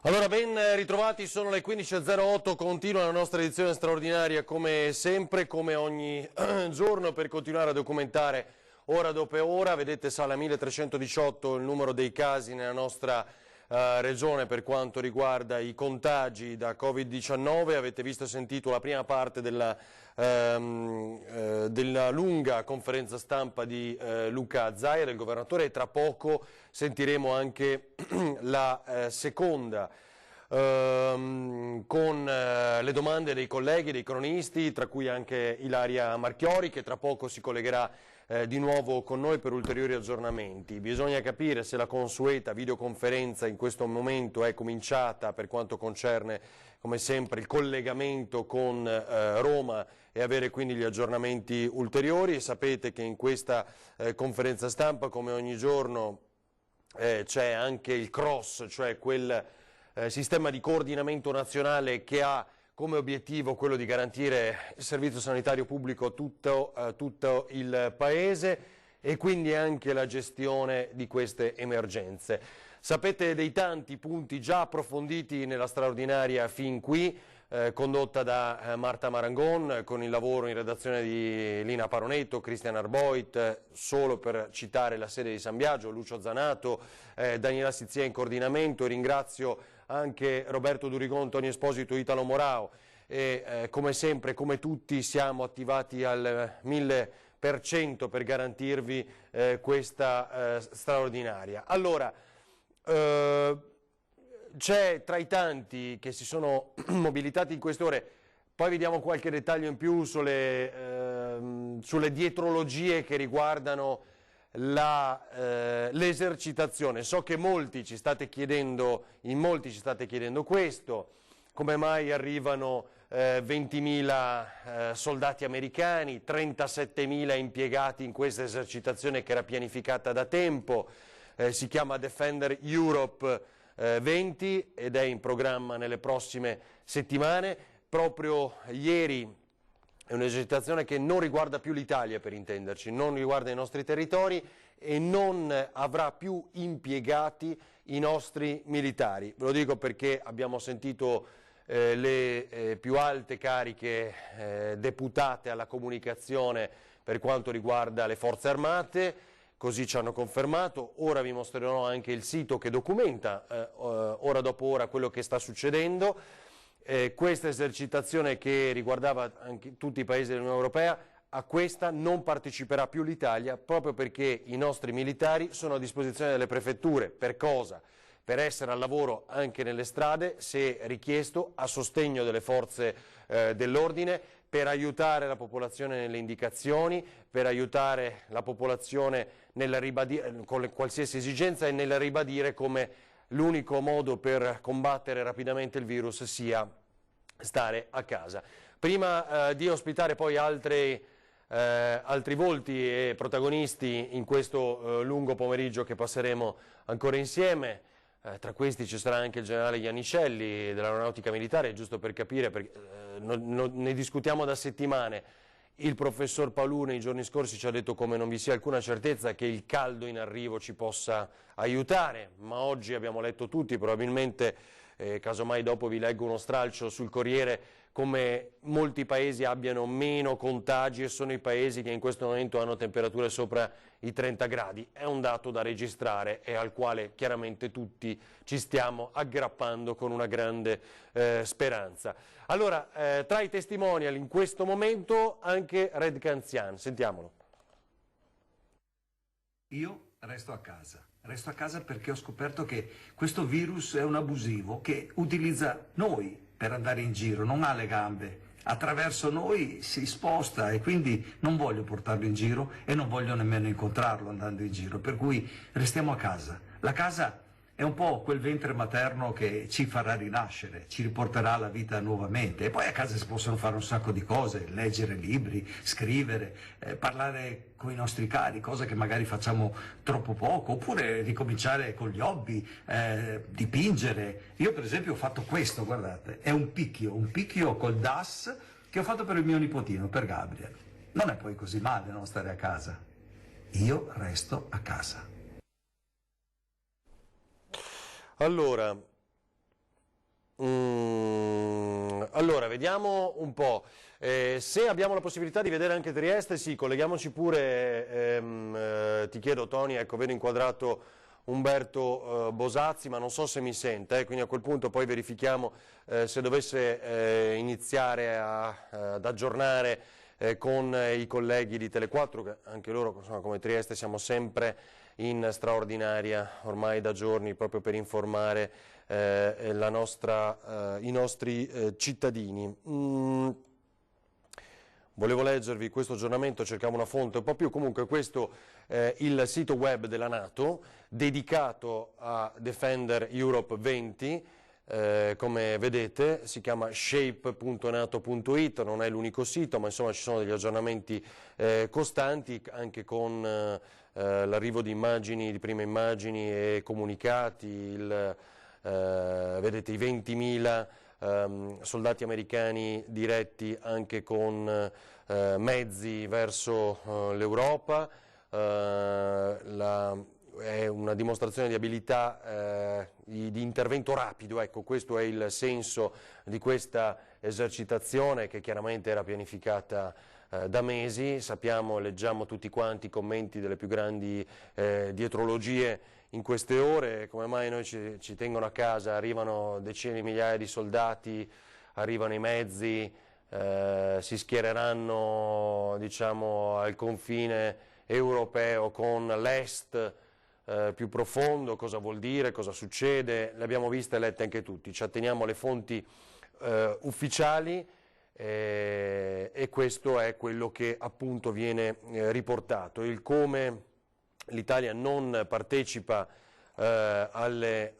Allora, ben ritrovati, sono le 15.08, continua la nostra edizione straordinaria come sempre, come ogni giorno, per continuare a documentare ora dopo ora. Vedete, sale a 1318 il numero dei casi nella nostra regione per quanto riguarda i contagi da Covid-19. Avete visto e sentito la prima parte della lunga conferenza stampa di Luca Zaia, del governatore, e tra poco sentiremo anche la seconda con le domande dei colleghi, dei cronisti, tra cui anche Ilaria Marchiori, che tra poco si collegherà di nuovo con noi per ulteriori aggiornamenti. Bisogna capire se la consueta videoconferenza in questo momento è cominciata per quanto concerne, come sempre, il collegamento con Roma e avere quindi gli aggiornamenti ulteriori. Sapete che in questa conferenza stampa, come ogni giorno, c'è anche il CROSS, cioè quel sistema di coordinamento nazionale che ha come obiettivo quello di garantire il servizio sanitario pubblico a tutto il Paese e quindi anche la gestione di queste emergenze. Sapete dei tanti punti già approfonditi nella straordinaria fin qui, condotta da Marta Marangon, con il lavoro in redazione di Lina Paronetto, Cristian Arboit, solo per citare la sede di San Biagio, Lucio Zanato, Daniela Sizia in coordinamento. Ringrazio anche Roberto Durigon, Toni Esposito, Italo Morao e come sempre, come tutti, siamo attivati al 1000% per garantirvi questa straordinaria. Allora, c'è tra i tanti che si sono mobilitati in queste ore, poi vediamo qualche dettaglio in più sulle dietrologie che riguardano l'esercitazione. So che in molti ci state chiedendo questo, come mai arrivano 20.000 soldati americani, 37.000 impiegati in questa esercitazione che era pianificata da tempo, si chiama Defender Europe 20 ed è in programma nelle prossime settimane. Proprio ieri è un'esercitazione che non riguarda più l'Italia, per intenderci, non riguarda i nostri territori e non avrà più impiegati i nostri militari. Ve lo dico perché abbiamo sentito le più alte cariche deputate alla comunicazione per quanto riguarda le forze armate, così ci hanno confermato. Ora vi mostrerò anche il sito che documenta ora dopo ora quello che sta succedendo. Questa esercitazione, che riguardava anche tutti i paesi dell'Unione Europea, a questa non parteciperà più l'Italia, proprio perché i nostri militari sono a disposizione delle prefetture. Per cosa? Per essere al lavoro anche nelle strade, se richiesto, a sostegno delle forze dell'ordine, per aiutare la popolazione nelle indicazioni, per aiutare la popolazione con qualsiasi esigenza e nel ribadire come l'unico modo per combattere rapidamente il virus sia stare a casa. Prima di ospitare poi altri volti e protagonisti in questo lungo pomeriggio che passeremo ancora insieme, tra questi ci sarà anche il generale Iannicelli dell'Aeronautica Militare, giusto per capire, perché ne discutiamo da settimane. Il professor Paolù nei giorni scorsi ci ha detto come non vi sia alcuna certezza che il caldo in arrivo ci possa aiutare, ma oggi abbiamo letto tutti, probabilmente, casomai dopo vi leggo uno stralcio sul Corriere, come molti paesi abbiano meno contagi e sono i paesi che in questo momento hanno temperature sopra i 30 gradi. È un dato da registrare e al quale chiaramente tutti ci stiamo aggrappando con una grande speranza. Allora, tra i testimonial in questo momento anche Red Canzian, sentiamolo. Io resto a casa perché ho scoperto che questo virus è un abusivo che utilizza noi per andare in giro, non ha le gambe, attraverso noi si sposta e quindi non voglio portarlo in giro e non voglio nemmeno incontrarlo andando in giro, per cui restiamo a casa. La casa è un po' quel ventre materno che ci farà rinascere, ci riporterà alla vita nuovamente e poi a casa si possono fare un sacco di cose, leggere libri, scrivere, parlare con i nostri cari, cosa che magari facciamo troppo poco, oppure ricominciare con gli hobby, dipingere. Io per esempio ho fatto questo, guardate, è un picchio col DAS che ho fatto per il mio nipotino, per Gabriel. Non è poi così male non stare a casa. Io resto a casa. Allora, Allora, vediamo un po'. Se abbiamo la possibilità di vedere anche Trieste, sì, colleghiamoci pure, ti chiedo Tony, ecco, vedo inquadrato Umberto Bosazzi, ma non so se mi sente, quindi a quel punto poi verifichiamo se dovesse iniziare ad aggiornare con i colleghi di Tele4, che anche loro, insomma, come Trieste, siamo sempre in straordinaria ormai da giorni proprio per informare i nostri cittadini. Volevo leggervi questo aggiornamento, cercavo una fonte un po' più, comunque questo è il sito web della NATO dedicato a Defender Europe 20, come vedete si chiama shape.nato.it, non è l'unico sito, ma insomma ci sono degli aggiornamenti costanti anche con l'arrivo di immagini, di prime immagini e comunicati, vedete i 20.000 soldati americani diretti anche con mezzi verso l'Europa, è una dimostrazione di abilità di intervento rapido, ecco, questo è il senso di questa esercitazione che chiaramente era pianificata da mesi. Sappiamo, leggiamo tutti quanti i commenti delle più grandi dietrologie in queste ore, come mai noi ci tengono a casa, arrivano decine di migliaia di soldati, arrivano i mezzi, si schiereranno, diciamo, al confine europeo con l'est più profondo, cosa vuol dire, cosa succede, le abbiamo viste e lette anche tutti, ci atteniamo alle fonti ufficiali e questo è quello che appunto viene riportato. Il come l'Italia non partecipa al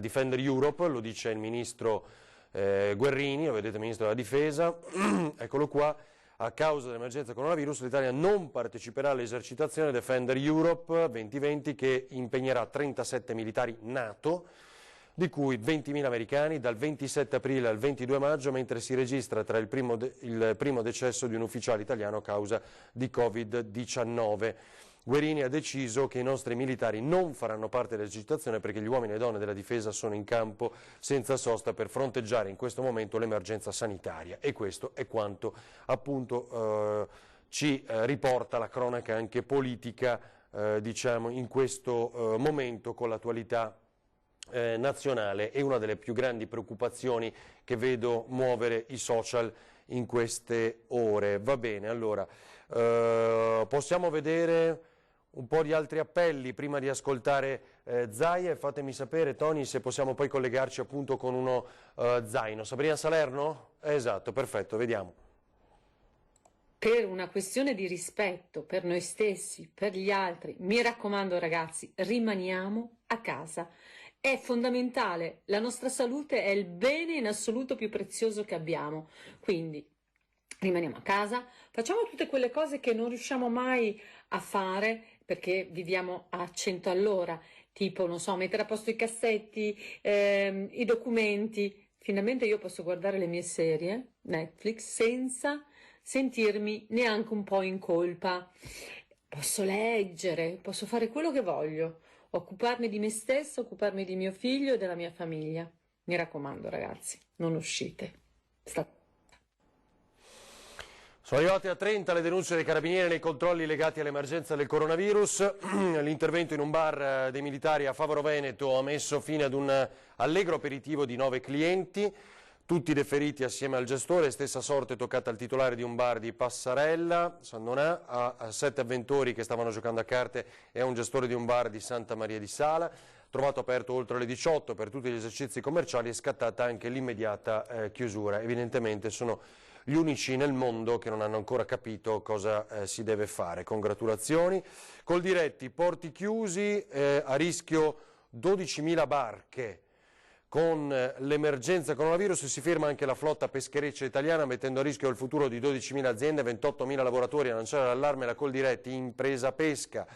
Defender Europe, lo dice il ministro Guerrini, lo vedete, ministro della difesa, eccolo qua. A causa dell'emergenza coronavirus l'Italia non parteciperà all'esercitazione Defender Europe 2020 che impegnerà 37 militari NATO, di cui 20.000 americani dal 27 aprile al 22 maggio, mentre si registra tra il primo decesso di un ufficiale italiano a causa di Covid-19. Guerini ha deciso che i nostri militari non faranno parte dell'esercitazione perché gli uomini e donne della difesa sono in campo senza sosta per fronteggiare in questo momento l'emergenza sanitaria, e questo è quanto appunto ci riporta la cronaca anche politica, diciamo, in questo momento con l'attualità nazionale, e una delle più grandi preoccupazioni che vedo muovere i social in queste ore. Va bene, allora possiamo vedere un po' di altri appelli prima di ascoltare Zaia, e fatemi sapere, Tony, se possiamo poi collegarci appunto con uno zaino. Sabrina Salerno? Esatto, perfetto, vediamo. Per una questione di rispetto per noi stessi, per gli altri, mi raccomando ragazzi, rimaniamo a casa. È fondamentale, la nostra salute è il bene in assoluto più prezioso che abbiamo, quindi rimaniamo a casa, facciamo tutte quelle cose che non riusciamo mai a fare perché viviamo a 100 all'ora, tipo, non so, mettere a posto i cassetti, i documenti. Finalmente io posso guardare le mie serie Netflix senza sentirmi neanche un po' in colpa. Posso leggere, posso fare quello che voglio, occuparmi di me stessa, occuparmi di mio figlio e della mia famiglia. Mi raccomando ragazzi, non uscite. Sono arrivate a 30 le denunce dei carabinieri nei controlli legati all'emergenza del coronavirus. L'intervento in un bar dei militari a Favaro Veneto ha messo fine ad un allegro aperitivo di 9 clienti, tutti deferiti assieme al gestore. Stessa sorte toccata al titolare di un bar di Passarella, San Donà, a 7 avventori che stavano giocando a carte e a un gestore di un bar di Santa Maria di Sala. Trovato aperto oltre le 18 per tutti gli esercizi commerciali, è scattata anche l'immediata chiusura. Evidentemente sono gli unici nel mondo che non hanno ancora capito cosa si deve fare. Congratulazioni. Coldiretti, porti chiusi, a rischio 12.000 barche. Con l'emergenza coronavirus si ferma anche la flotta peschereccia italiana, mettendo a rischio il futuro di 12.000 aziende e 28.000 lavoratori. A lanciare l'allarme la Coldiretti, impresa pesca.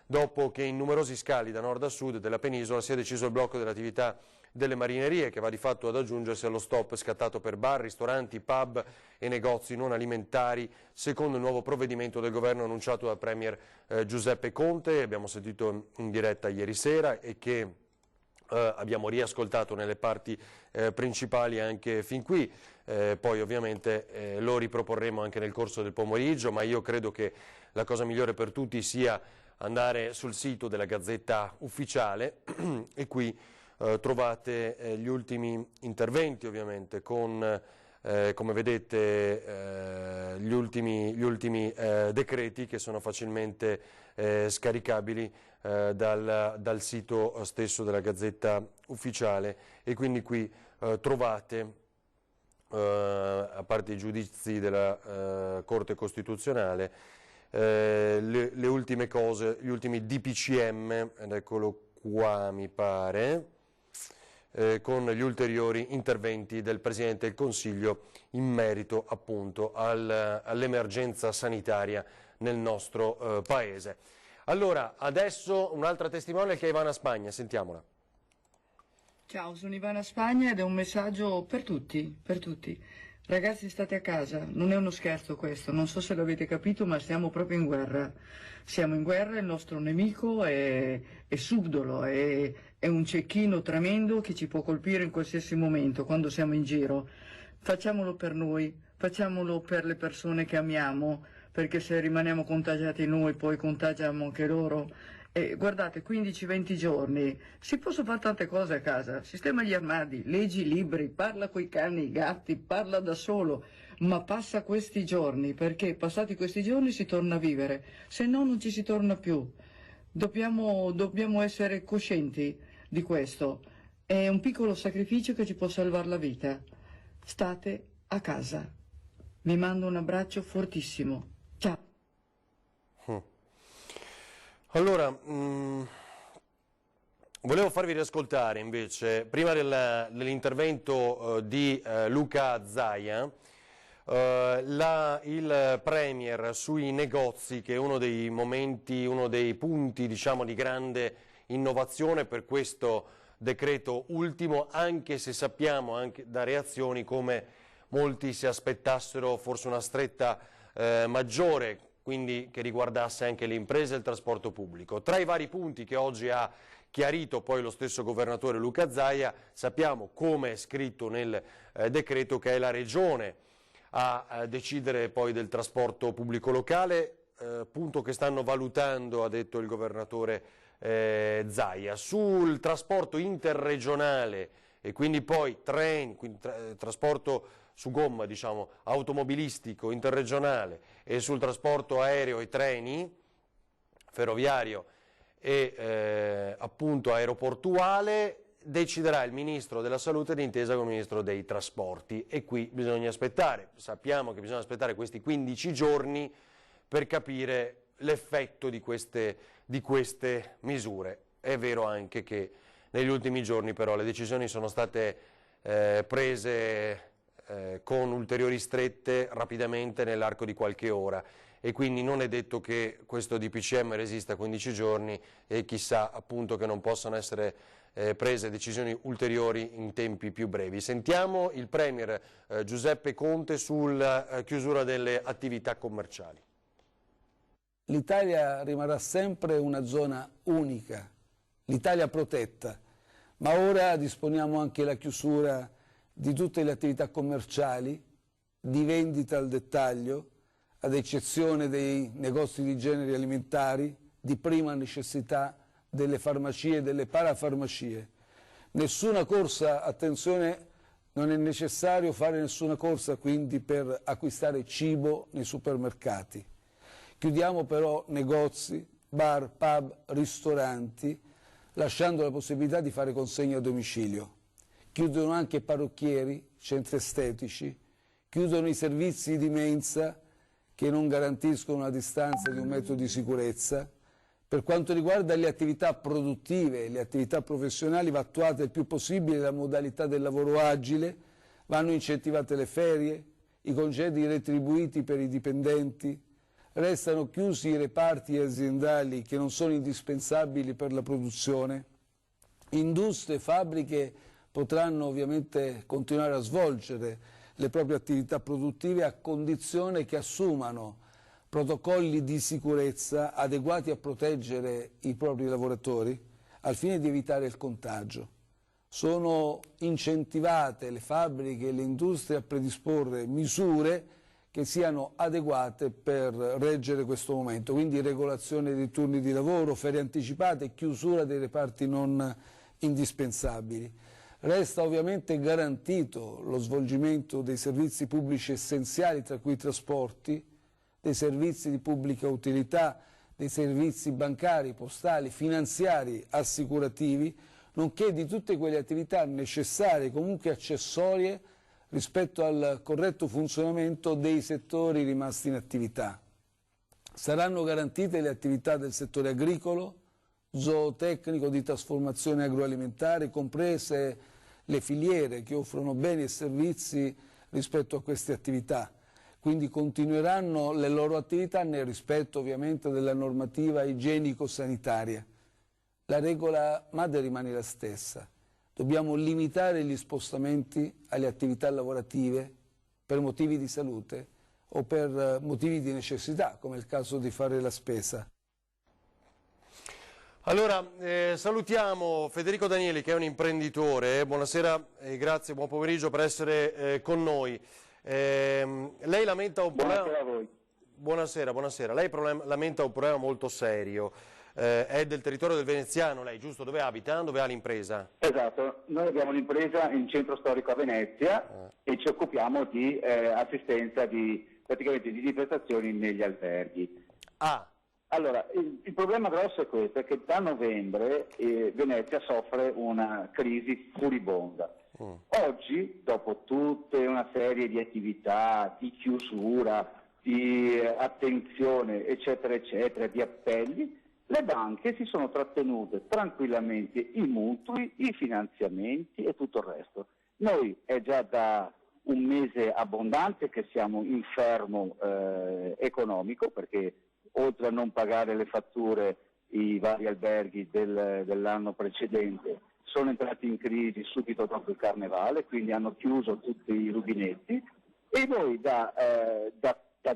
Dopo che in numerosi scali da nord a sud della penisola si è deciso il blocco dell'attività delle marinerie, che va di fatto ad aggiungersi allo stop scattato per bar, ristoranti, pub e negozi non alimentari, secondo il nuovo provvedimento del governo annunciato dal Premier Giuseppe Conte. Abbiamo sentito in diretta ieri sera, e che abbiamo riascoltato nelle parti principali anche fin qui, poi ovviamente lo riproporremo anche nel corso del pomeriggio, ma io credo che la cosa migliore per tutti sia andare sul sito della Gazzetta Ufficiale e qui trovate gli ultimi interventi ovviamente con come vedete gli ultimi decreti che sono facilmente scaricabili dal sito stesso della Gazzetta Ufficiale, e quindi qui trovate, a parte i giudizi della Corte Costituzionale, le ultime cose, gli ultimi DPCM, ed eccolo qua mi pare, con gli ulteriori interventi del Presidente del Consiglio in merito appunto all'emergenza sanitaria nel nostro Paese. Allora, adesso un'altra testimonial che è Ivana Spagna, sentiamola. Ciao, sono Ivana Spagna ed è un messaggio per tutti, per tutti. Ragazzi, state a casa, non è uno scherzo questo, non so se l'avete capito, ma stiamo proprio in guerra. Siamo in guerra, il nostro nemico è subdolo, è un cecchino tremendo che ci può colpire in qualsiasi momento quando siamo in giro. Facciamolo per noi, facciamolo per le persone che amiamo, perché se rimaniamo contagiati noi poi contagiamo anche loro. E guardate, 15-20 giorni, si possono fare tante cose a casa, sistema gli armadi, leggi libri, parla coi cani, i gatti, parla da solo, ma passa questi giorni, perché passati questi giorni si torna a vivere, se no non ci si torna più. Dobbiamo essere coscienti di questo, è un piccolo sacrificio che ci può salvare la vita. State a casa. Vi mando un abbraccio fortissimo. Ciao. Allora, volevo farvi riascoltare invece, prima dell'intervento di Luca Zaia, il Premier sui negozi, che è uno dei momenti, uno dei punti diciamo di grande innovazione per questo decreto ultimo, anche se sappiamo anche da reazioni come molti si aspettassero forse una stretta maggiore, quindi che riguardasse anche le imprese e il trasporto pubblico. Tra i vari punti che oggi ha chiarito poi lo stesso governatore Luca Zaia, sappiamo, come è scritto nel decreto, che è la Regione a decidere poi del trasporto pubblico locale, punto che stanno valutando, ha detto il governatore Zaia. Sul trasporto interregionale e quindi poi treni, trasporto su gomma, diciamo, automobilistico, interregionale, e sul trasporto aereo e treni, ferroviario e appunto aeroportuale, deciderà il Ministro della Salute d'intesa con il Ministro dei Trasporti, e qui bisogna aspettare, sappiamo che bisogna aspettare questi 15 giorni per capire l'effetto di queste misure. È vero anche che negli ultimi giorni però le decisioni sono state prese con ulteriori strette rapidamente nell'arco di qualche ora, e quindi non è detto che questo DPCM resista 15 giorni e chissà appunto che non possano essere prese decisioni ulteriori in tempi più brevi. Sentiamo il Premier Giuseppe Conte sulla chiusura delle attività commerciali. L'Italia rimarrà sempre una zona unica, l'Italia protetta, ma ora disponiamo anche la chiusura di tutte le attività commerciali, di vendita al dettaglio, ad eccezione dei negozi di generi alimentari, di prima necessità, delle farmacie e delle parafarmacie. Nessuna corsa, attenzione, non è necessario fare nessuna corsa quindi per acquistare cibo nei supermercati. Chiudiamo però negozi, bar, pub, ristoranti, lasciando la possibilità di fare consegne a domicilio. Chiudono anche parrucchieri, centri estetici, chiudono i servizi di mensa che non garantiscono una distanza di 1 metro di sicurezza. Per quanto riguarda le attività produttive, le attività professionali, va attuata il più possibile la modalità del lavoro agile, vanno incentivate le ferie, i congedi retribuiti per i dipendenti, restano chiusi i reparti aziendali che non sono indispensabili per la produzione, industrie e fabbriche potranno ovviamente continuare a svolgere le proprie attività produttive a condizione che assumano protocolli di sicurezza adeguati a proteggere i propri lavoratori al fine di evitare il contagio. sono incentivate le fabbriche e le industrie a predisporre misure che siano adeguate per reggere questo momento, quindi regolazione dei turni di lavoro, ferie anticipate, chiusura dei reparti non indispensabili. Resta ovviamente garantito lo svolgimento dei servizi pubblici essenziali, tra cui i trasporti, dei servizi di pubblica utilità, dei servizi bancari, postali, finanziari, assicurativi, nonché di tutte quelle attività necessarie, comunque accessorie, rispetto al corretto funzionamento dei settori rimasti in attività. Saranno garantite le attività del settore agricolo, zootecnico, di trasformazione agroalimentare, comprese le filiere che offrono beni e servizi rispetto a queste attività. Quindi continueranno le loro attività nel rispetto ovviamente della normativa igienico-sanitaria. La regola madre rimane la stessa. Dobbiamo limitare gli spostamenti alle attività lavorative per motivi di salute o per motivi di necessità, come è il caso di fare la spesa. Allora, salutiamo Federico Danieli, che è un imprenditore. Buonasera e grazie, buon pomeriggio per essere con noi. Lei lamenta un problema... Buonasera a voi. Buonasera, buonasera. Lei lamenta un problema molto serio. È del territorio del Veneziano, lei, giusto? Dove abita? Dove ha l'impresa? Esatto, noi abbiamo un'impresa in centro storico a Venezia e ci occupiamo di assistenza praticamente di prestazioni negli alberghi. Allora, il problema grosso è questo, è che da novembre Venezia soffre una crisi furibonda. Oggi, dopo tutta una serie di attività, di chiusura, di attenzione, eccetera, eccetera, di appelli, le banche si sono trattenute tranquillamente i mutui, i finanziamenti e tutto il resto. Noi è già da un mese abbondante che siamo in fermo economico, perché oltre a non pagare le fatture i vari alberghi dell'anno precedente sono entrati in crisi subito dopo il carnevale, quindi hanno chiuso tutti i rubinetti e noi da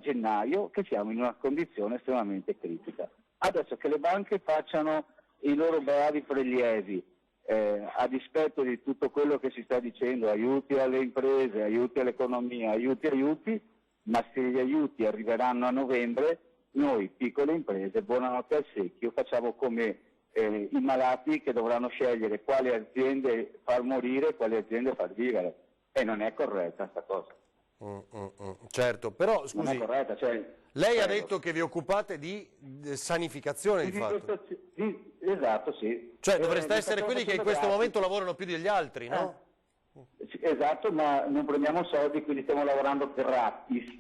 gennaio che siamo in una condizione estremamente critica. Adesso che le banche facciano i loro bravi prelievi a dispetto di tutto quello che si sta dicendo, aiuti alle imprese, aiuti all'economia, aiuti, ma se gli aiuti arriveranno a novembre, noi piccole imprese, buonanotte al secchio, facciamo come i malati che dovranno scegliere quali aziende far morire e quali aziende far vivere. E non è corretta sta cosa. Certo, però scusi, non è corretta, lei ha detto che vi occupate di sanificazione di fatto. Esatto, sì. Cioè dovreste essere quelli che in questo momento lavorano più degli altri, no? Esatto, ma non prendiamo soldi, quindi stiamo lavorando gratis.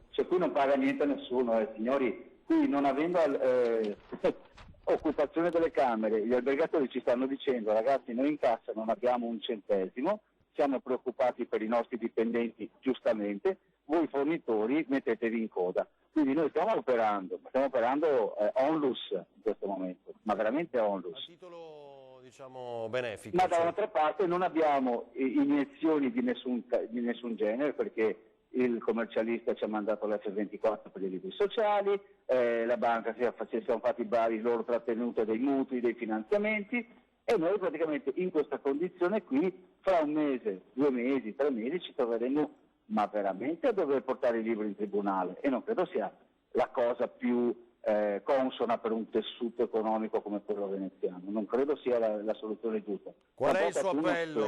Cioè qui non paga niente nessuno, signori, qui non avendo occupazione delle camere, gli albergatori ci stanno dicendo ragazzi noi in cassa non abbiamo un centesimo, siamo preoccupati per i nostri dipendenti giustamente, voi fornitori mettetevi in coda. Quindi noi stiamo operando onlus in questo momento, ma veramente onlus. A titolo diciamo benefico. Ma dall'altra parte non abbiamo iniezioni di nessun genere perché il commercialista ci ha mandato l'F24 per i libri sociali, la banca si sono fatti i loro trattenute dei mutui, dei finanziamenti e noi praticamente in questa condizione qui fra un mese, 2 mesi, 3 mesi ci troveremo ma veramente a dover portare i libri in tribunale e non credo sia la cosa più consona per un tessuto economico come quello veneziano, non credo sia la soluzione giusta. Qual è il suo appello?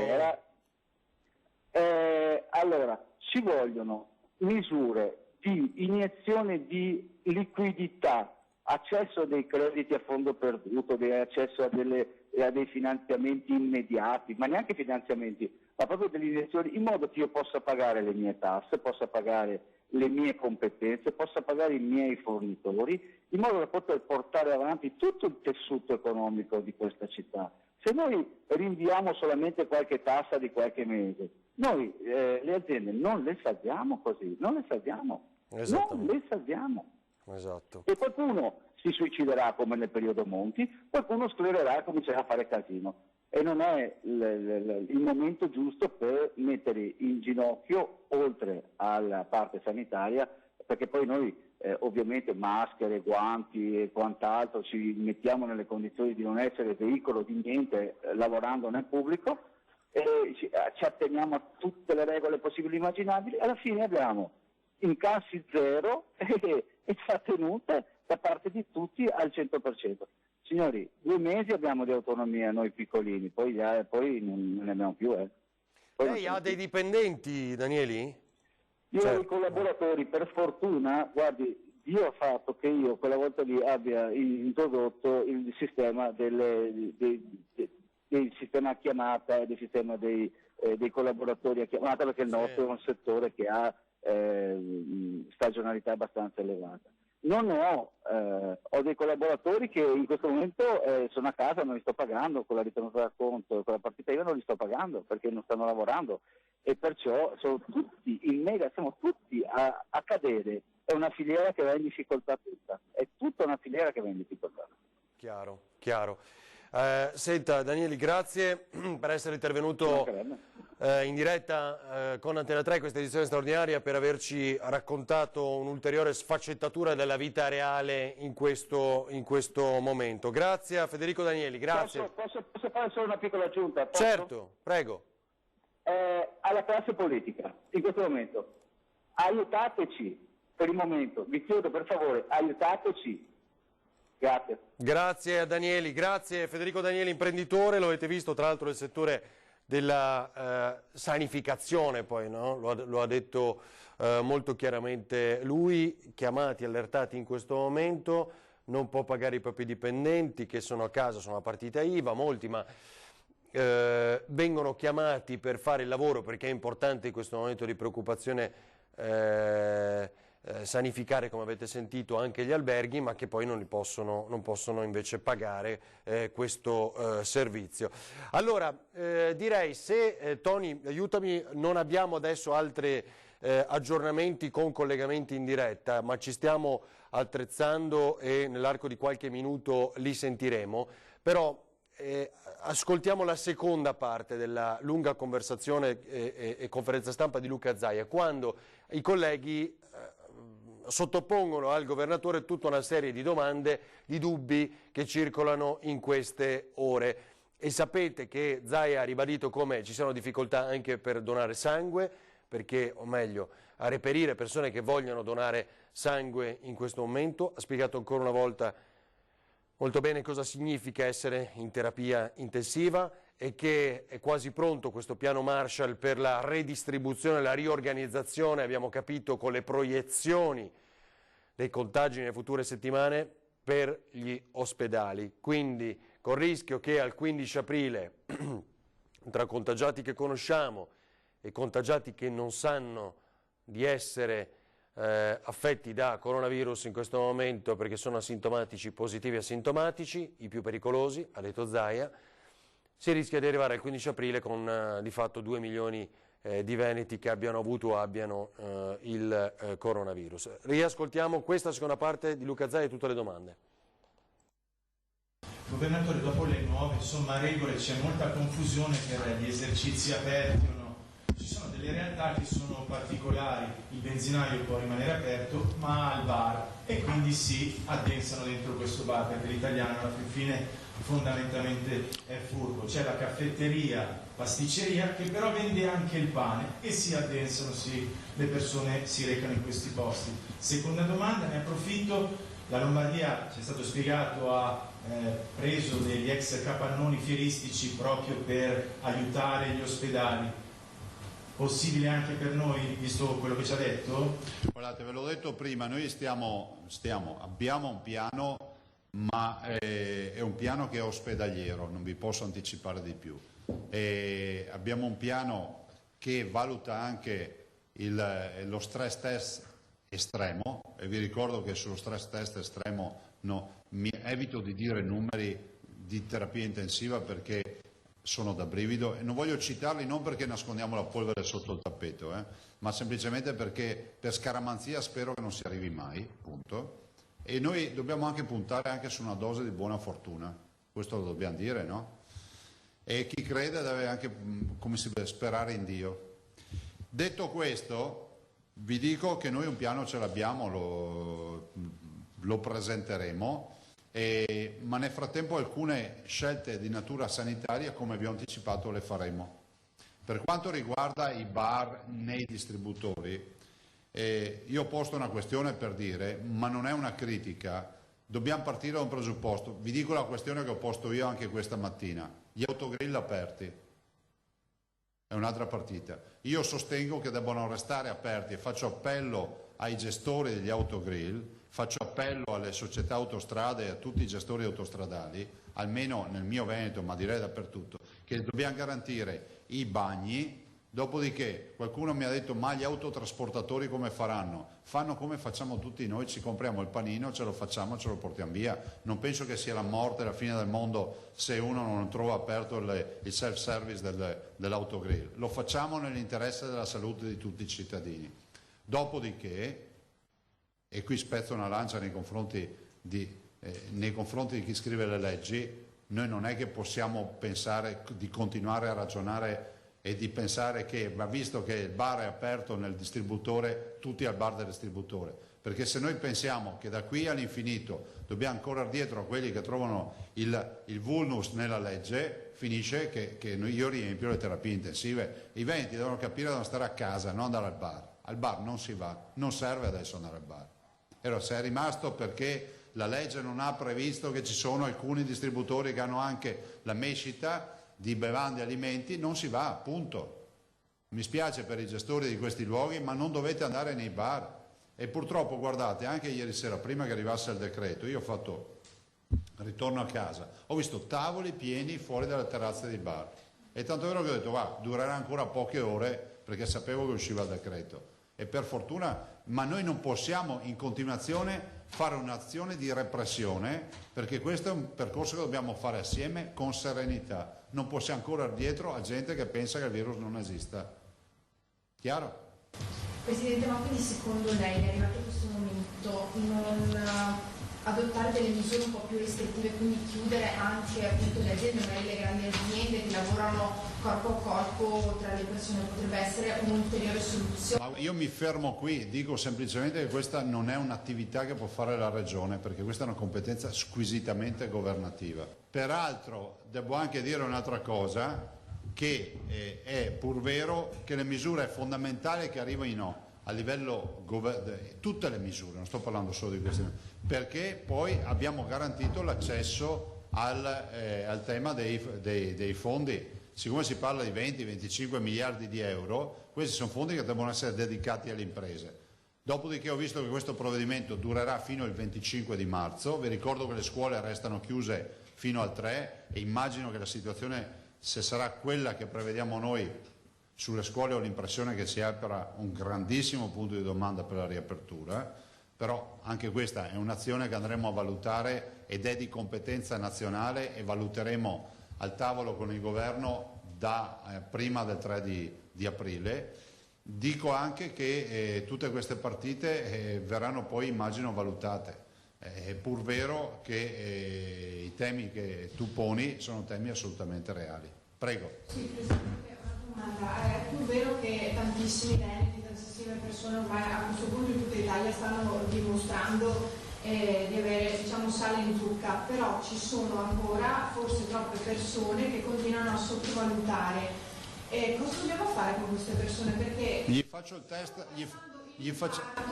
Allora, ci vogliono misure di iniezione di liquidità, accesso a dei crediti a fondo perduto, accesso a dei finanziamenti immediati, ma neanche finanziamenti, ma proprio delle iniezioni in modo che io possa pagare le mie tasse, possa pagare le mie competenze, possa pagare i miei fornitori, in modo da poter portare avanti tutto il tessuto economico di questa città. Se noi rinviamo solamente qualche tassa di qualche mese, noi le aziende non le salviamo così, non le salviamo, non le salviamo. Esatto. E qualcuno si suiciderà come nel periodo Monti, qualcuno sclererà e comincerà a fare casino. E non è il momento giusto per mettere in ginocchio, oltre alla parte sanitaria, perché poi noi ovviamente maschere, guanti e quant'altro ci mettiamo nelle condizioni di non essere veicolo di niente lavorando nel pubblico, ci atteniamo a tutte le regole possibili e immaginabili, alla fine abbiamo incassi zero e trattenute da parte di tutti al 100%. Signori, 2 mesi abbiamo di autonomia noi piccolini, poi non ne abbiamo più. Lei ha dei dipendenti, Danieli? Io ho i collaboratori, per fortuna, guardi, Dio ha fatto che io quella volta lì abbia introdotto il sistema del sistema a chiamata e del sistema dei collaboratori a chiamata, perché il nostro è un settore che ha stagionalità abbastanza elevata. Non ho dei collaboratori che in questo momento sono a casa, non li sto pagando, con la ritenuta da conto, con la partita IVA non li sto pagando perché non stanno lavorando, e perciò sono tutti siamo tutti a cadere. È una filiera che va in difficoltà tutta, è tutta una filiera che va in difficoltà. Chiaro, chiaro. Senta Danieli, grazie per essere intervenuto in diretta con Antena 3, questa edizione straordinaria, per averci raccontato un'ulteriore sfaccettatura della vita reale in questo momento. Grazie a Federico Danieli, grazie. Posso fare solo una piccola aggiunta? Posso? Certo, prego. Alla classe politica, in questo momento, aiutateci per il momento, vi chiedo per favore, aiutateci. Grazie. Grazie a Danieli, grazie Federico Danieli, imprenditore, lo avete visto tra l'altro nel settore della sanificazione, poi no? lo ha detto molto chiaramente lui. Chiamati, allertati in questo momento, non può pagare i propri dipendenti che sono a casa, sono a partita IVA, molti, ma vengono chiamati per fare il lavoro, perché è importante in questo momento di preoccupazione sanificare, come avete sentito, anche gli alberghi, ma che poi non possono invece pagare questo servizio. Allora, direi, se Tony, aiutami, non abbiamo adesso altri aggiornamenti con collegamenti in diretta, ma ci stiamo attrezzando e nell'arco di qualche minuto li sentiremo, però ascoltiamo la seconda parte della lunga conversazione e conferenza stampa di Luca Zaia, quando i colleghi sottopongono al governatore tutta una serie di domande, di dubbi che circolano in queste ore. E sapete che Zaia ha ribadito come ci siano difficoltà anche per donare sangue, perché, o meglio, a reperire persone che vogliono donare sangue in questo momento. Ha spiegato ancora una volta molto bene cosa significa essere in terapia intensiva e che è quasi pronto questo piano Marshall per la redistribuzione, la riorganizzazione, abbiamo capito, con le proiezioni dei contagi nelle future settimane per gli ospedali. Quindi col rischio che al 15 aprile, tra contagiati che conosciamo e contagiati che non sanno di essere affetti da coronavirus in questo momento perché sono asintomatici, positivi asintomatici, i più pericolosi, ha detto Zaia, si rischia di arrivare al 15 aprile con di fatto 2 milioni di veneti che abbiano avuto o abbiano il coronavirus. Riascoltiamo questa seconda parte di Luca Zaia e tutte le domande. Governatore, dopo le nuove regole c'è molta confusione per gli esercizi aperti o no? Ci sono delle realtà che sono particolari, il benzinaio può rimanere aperto ma al bar, e quindi si addensano dentro questo bar, perché l'italiano alla fine fondamentalmente è furbo. C'è la caffetteria, pasticceria, che però vende anche il pane, e si addensano, le persone si recano in questi posti. Seconda domanda, ne approfitto, la Lombardia, ci è stato spiegato, ha preso degli ex capannoni fieristici proprio per aiutare gli ospedali. Possibile anche per noi, visto quello che ci ha detto? Guardate, ve l'ho detto prima, noi abbiamo un piano, ma è un piano che è ospedaliero, non vi posso anticipare di più. Abbiamo un piano che valuta anche lo stress test estremo, e vi ricordo che sullo stress test estremo mi evito di dire numeri di terapia intensiva perché sono da brivido, e non voglio citarli non perché nascondiamo la polvere sotto il tappeto, ma semplicemente perché per scaramanzia spero che non si arrivi mai, punto. E noi dobbiamo anche puntare anche su una dose di buona fortuna, questo lo dobbiamo dire, no? E chi crede deve anche, come si deve, sperare in Dio. Detto questo, vi dico che noi un piano ce l'abbiamo, lo presenteremo, ma nel frattempo alcune scelte di natura sanitaria, come vi ho anticipato, le faremo. Per quanto riguarda i bar nei distributori, io ho posto una questione per dire, ma non è una critica, dobbiamo partire da un presupposto. Vi dico la questione che ho posto io anche questa mattina, gli autogrill aperti. È un'altra partita. Io sostengo che debbano restare aperti e faccio appello ai gestori degli autogrill, faccio appello alle società autostrade e a tutti i gestori autostradali, almeno nel mio Veneto, ma direi dappertutto, che dobbiamo garantire i bagni. Dopodiché qualcuno mi ha detto ma gli autotrasportatori come faranno? Fanno come facciamo tutti noi, ci compriamo il panino, ce lo facciamo, ce lo portiamo via. Non penso che sia la morte, la fine del mondo se uno non trova aperto il self-service dell'autogrill. Lo facciamo nell'interesse della salute di tutti i cittadini. Dopodiché, e qui spezzo una lancia nei confronti di chi scrive le leggi, noi non è che possiamo pensare di continuare a ragionare e di pensare che, ma visto che il bar è aperto nel distributore, tutti al bar del distributore, perché se noi pensiamo che da qui all'infinito dobbiamo correre dietro a quelli che trovano il vulnus nella legge, finisce che io riempio le terapie intensive. I veneti devono capire devono stare a casa, non andare al bar. Al bar non si va, non serve adesso andare al bar. Però se è rimasto perché la legge non ha previsto che ci sono alcuni distributori che hanno anche la mescita di bevande e alimenti, non si va, punto. Mi spiace per i gestori di questi luoghi, ma non dovete andare nei bar. E purtroppo, guardate, anche ieri sera, prima che arrivasse il decreto, io ho fatto ritorno a casa, ho visto tavoli pieni fuori dalle terrazze dei bar. E tanto è vero che ho detto, va, durerà ancora poche ore, perché sapevo che usciva il decreto. E per fortuna, ma noi non possiamo in continuazione fare un'azione di repressione, perché questo è un percorso che dobbiamo fare assieme con serenità. Non possiamo correre dietro a gente che pensa che il virus non esista. Chiaro? Presidente, ma quindi secondo lei è arrivato questo momento non adottare delle misure un po' più restrittive, quindi chiudere anche appunto le aziende, magari le grandi aziende che lavorano corpo a corpo tra le persone, potrebbe essere un'ulteriore soluzione? Ma io mi fermo qui, dico semplicemente che questa non è un'attività che può fare la Regione, perché questa è una competenza squisitamente governativa. Peraltro devo anche dire un'altra cosa, che è pur vero che le misure è fondamentale che arrivino a livello tutte le misure, non sto parlando solo di queste, perché poi abbiamo garantito l'accesso al tema dei fondi. Siccome si parla di 20-25 miliardi di euro, questi sono fondi che devono essere dedicati alle imprese. Dopodiché ho visto che questo provvedimento durerà fino al 25 di marzo, vi ricordo che le scuole restano chiuse fino al 3 e immagino che la situazione, se sarà quella che prevediamo noi, sulle scuole ho l'impressione che si apra un grandissimo punto di domanda per la riapertura, però anche questa è un'azione che andremo a valutare ed è di competenza nazionale e valuteremo al tavolo con il governo prima del 3 di aprile. Dico anche che tutte queste partite verranno poi, immagino, valutate. È pur vero che i temi che tu poni sono temi assolutamente reali. Prego. Sì, Presidente, una domanda. È pur vero che tantissimi veneti, tantissime persone ormai a questo punto in tutta Italia stanno dimostrando di avere, diciamo, sale in zucca, però ci sono ancora forse troppe persone che continuano a sottovalutare. Cosa dobbiamo fare con queste persone? Perché gli faccio il test,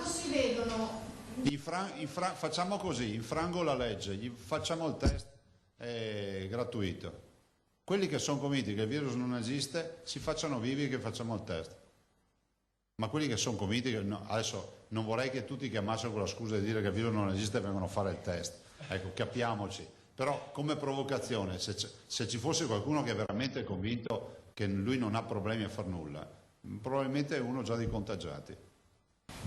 si vedono. Facciamo così, infrango la legge, gli facciamo il test gratuito. Quelli che sono convinti che il virus non esiste si facciano vivi che facciamo il test. Ma quelli che sono convinti che no, adesso non vorrei che tutti chiamassero con la scusa di dire che il virus non esiste e vengono a fare il test. Ecco, capiamoci. Però come provocazione, se ci fosse qualcuno che è veramente convinto che lui non ha problemi a far nulla, probabilmente è uno già di contagiati.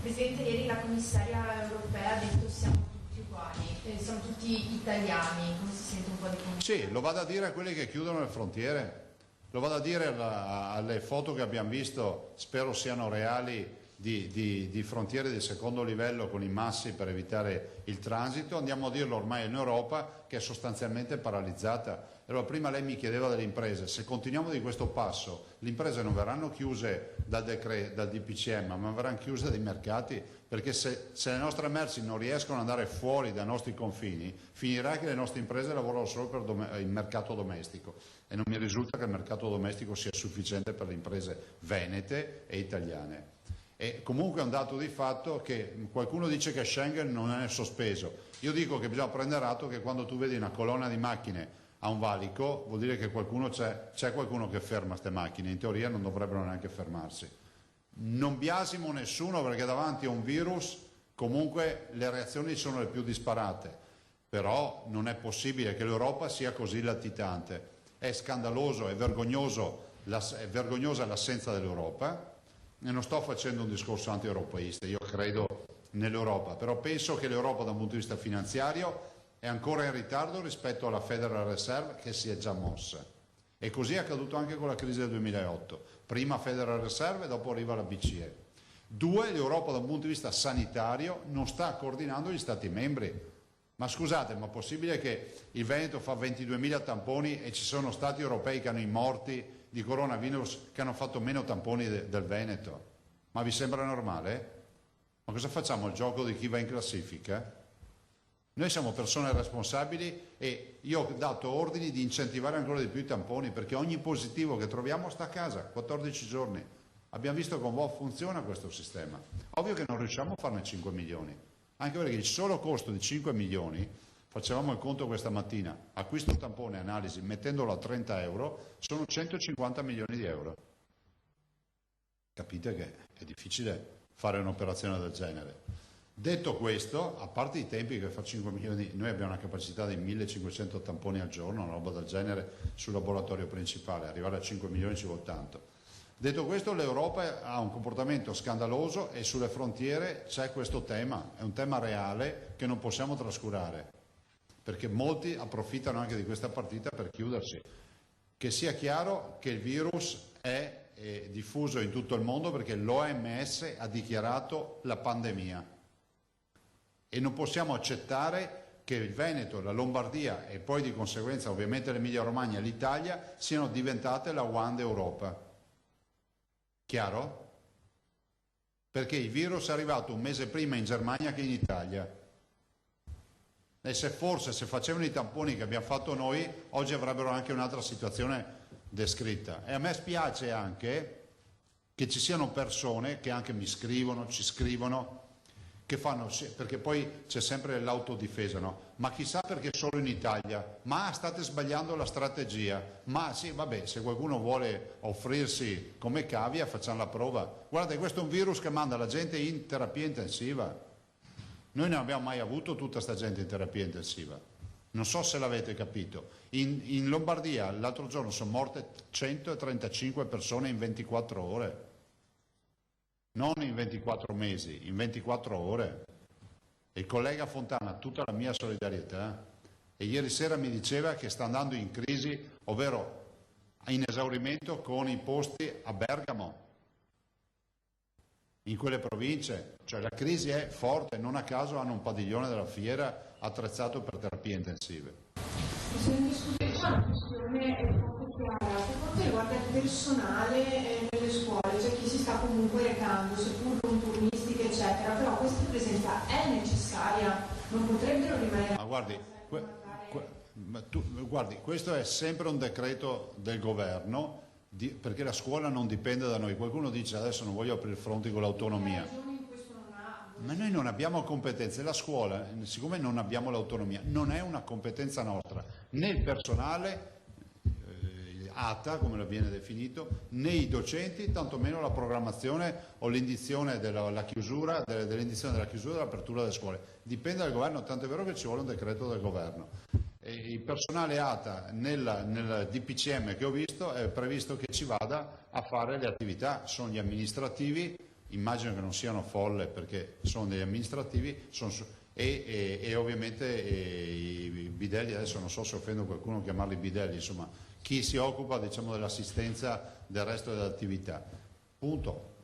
Presidente, ieri la commissaria europea ha detto siamo tutti uguali, siamo tutti italiani, come si sente un po' di confusione? Sì, lo vado a dire a quelli che chiudono le frontiere, lo vado a dire alle foto che abbiamo visto, spero siano reali, di frontiere di secondo livello con i massi per evitare il transito, andiamo a dirlo ormai in Europa che è sostanzialmente paralizzata. Allora, prima lei mi chiedeva delle imprese, se continuiamo di questo passo le imprese non verranno chiuse dal DPCM, ma verranno chiuse dai mercati, perché se le nostre merci non riescono ad andare fuori dai nostri confini, finirà che le nostre imprese lavorano solo per il mercato domestico, e non mi risulta che il mercato domestico sia sufficiente per le imprese venete e italiane. E comunque è un dato di fatto che qualcuno dice che Schengen non è sospeso. Io dico che bisogna prendere atto che quando tu vedi una colonna di macchine a un valico vuol dire che c'è qualcuno che ferma queste macchine, in teoria non dovrebbero neanche fermarsi. Non biasimo nessuno, perché davanti a un virus comunque le reazioni sono le più disparate, però non è possibile che l'Europa sia così latitante. È scandaloso, è vergognosa l'assenza dell'Europa, e non sto facendo un discorso anti-europeista, io credo nell'Europa, però penso che l'Europa da un punto di vista finanziario è ancora in ritardo rispetto alla Federal Reserve, che si è già mossa, e così è accaduto anche con la crisi del 2008, prima Federal Reserve e dopo arriva la BCE. 2, l'Europa da un punto di vista sanitario non sta coordinando gli Stati membri. Ma scusate, ma è possibile che il Veneto fa 22.000 tamponi e ci sono stati europei che hanno i morti di coronavirus che hanno fatto meno tamponi del Veneto? Ma vi sembra normale? Ma cosa facciamo, il gioco di chi va in classifica? Noi siamo persone responsabili e io ho dato ordini di incentivare ancora di più i tamponi, perché ogni positivo che troviamo sta a casa, 14 giorni. Abbiamo visto come funziona questo sistema. Ovvio che non riusciamo a farne 5 milioni, anche perché il solo costo di 5 milioni, facevamo il conto questa mattina, acquisto tampone e analisi, mettendolo a 30 euro, sono 150 milioni di euro. Capite che è difficile fare un'operazione del genere. Detto questo, a parte i tempi che fa 5 milioni, noi abbiamo una capacità di 1500 tamponi al giorno, una roba del genere sul laboratorio principale, arrivare a 5 milioni ci vuole tanto. Detto questo, l'Europa ha un comportamento scandaloso e sulle frontiere c'è questo tema, è un tema reale che non possiamo trascurare, perché molti approfittano anche di questa partita per chiudersi. Che sia chiaro che il virus è diffuso in tutto il mondo, perché l'OMS ha dichiarato la pandemia. E non possiamo accettare che il Veneto, la Lombardia e poi di conseguenza ovviamente l'Emilia Romagna e l'Italia siano diventate la One d'Europa. Chiaro? Perché il virus è arrivato un mese prima in Germania che in Italia. E se facevano i tamponi che abbiamo fatto noi, oggi avrebbero anche un'altra situazione descritta. E a me spiace anche che ci siano persone che anche mi scrivono, ci scrivono, che fanno, perché poi c'è sempre l'autodifesa, no? Ma chissà perché solo in Italia, ma state sbagliando la strategia, ma sì, vabbè, se qualcuno vuole offrirsi come cavia facciamo la prova. Guarda, questo è un virus che manda la gente in terapia intensiva. Noi non abbiamo mai avuto tutta questa gente in terapia intensiva, non so se l'avete capito. In Lombardia l'altro giorno sono morte 135 persone in 24 ore. Non in 24 mesi, in 24 ore. Il collega Fontana, tutta la mia solidarietà. E ieri sera mi diceva che sta andando in crisi, ovvero in esaurimento, con i posti a Bergamo, in quelle province. Cioè la crisi è forte, non a caso hanno un padiglione della fiera attrezzato per terapie intensive. Se ne discute una questione è poco chiara, per quanto riguarda il personale nelle scuole, cioè chi si sta comunque recando, seppur con turnistiche eccetera, però questa presenza è necessaria, non potrebbero rimanere... Ma guardi, questo è sempre un decreto del governo, perché la scuola non dipende da noi. Qualcuno dice adesso non voglio aprire fronti con l'autonomia. Ma noi non abbiamo competenze, la scuola, siccome non abbiamo l'autonomia, non è una competenza nostra, né il personale ATA, come lo viene definito, né i docenti, tantomeno la programmazione o l'indizione della chiusura, dell'indizione della chiusura e dell'apertura delle scuole. Dipende dal governo, tanto è vero che ci vuole un decreto del governo. E il personale ATA nel DPCM che ho visto è previsto che ci vada a fare le attività, sono gli amministrativi. Immagino che non siano folle perché sono degli amministrativi e ovviamente i bidelli, adesso non so se offendo qualcuno a chiamarli bidelli, insomma chi si occupa diciamo dell'assistenza del resto delle attività. Punto.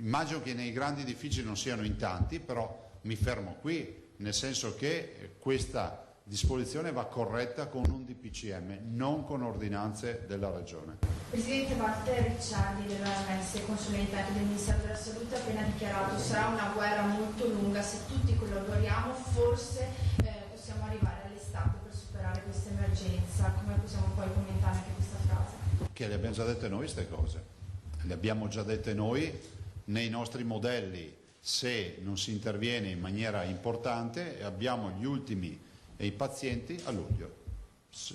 immagino che nei grandi edifici non siano in tanti, però mi fermo qui, nel senso che questa disposizione va corretta con un DPCM, non con ordinanze della Regione. Presidente, Walter Ricciardi dell'OMS, consulente del Ministero della Salute, ha appena dichiarato: sarà una guerra molto lunga, se tutti collaboriamo forse possiamo arrivare all'estate per superare questa emergenza. Come possiamo poi commentare anche questa frase? Che le abbiamo già dette noi queste cose, le abbiamo già dette noi nei nostri modelli. Se non si interviene in maniera importante abbiamo gli ultimi e i pazienti a luglio.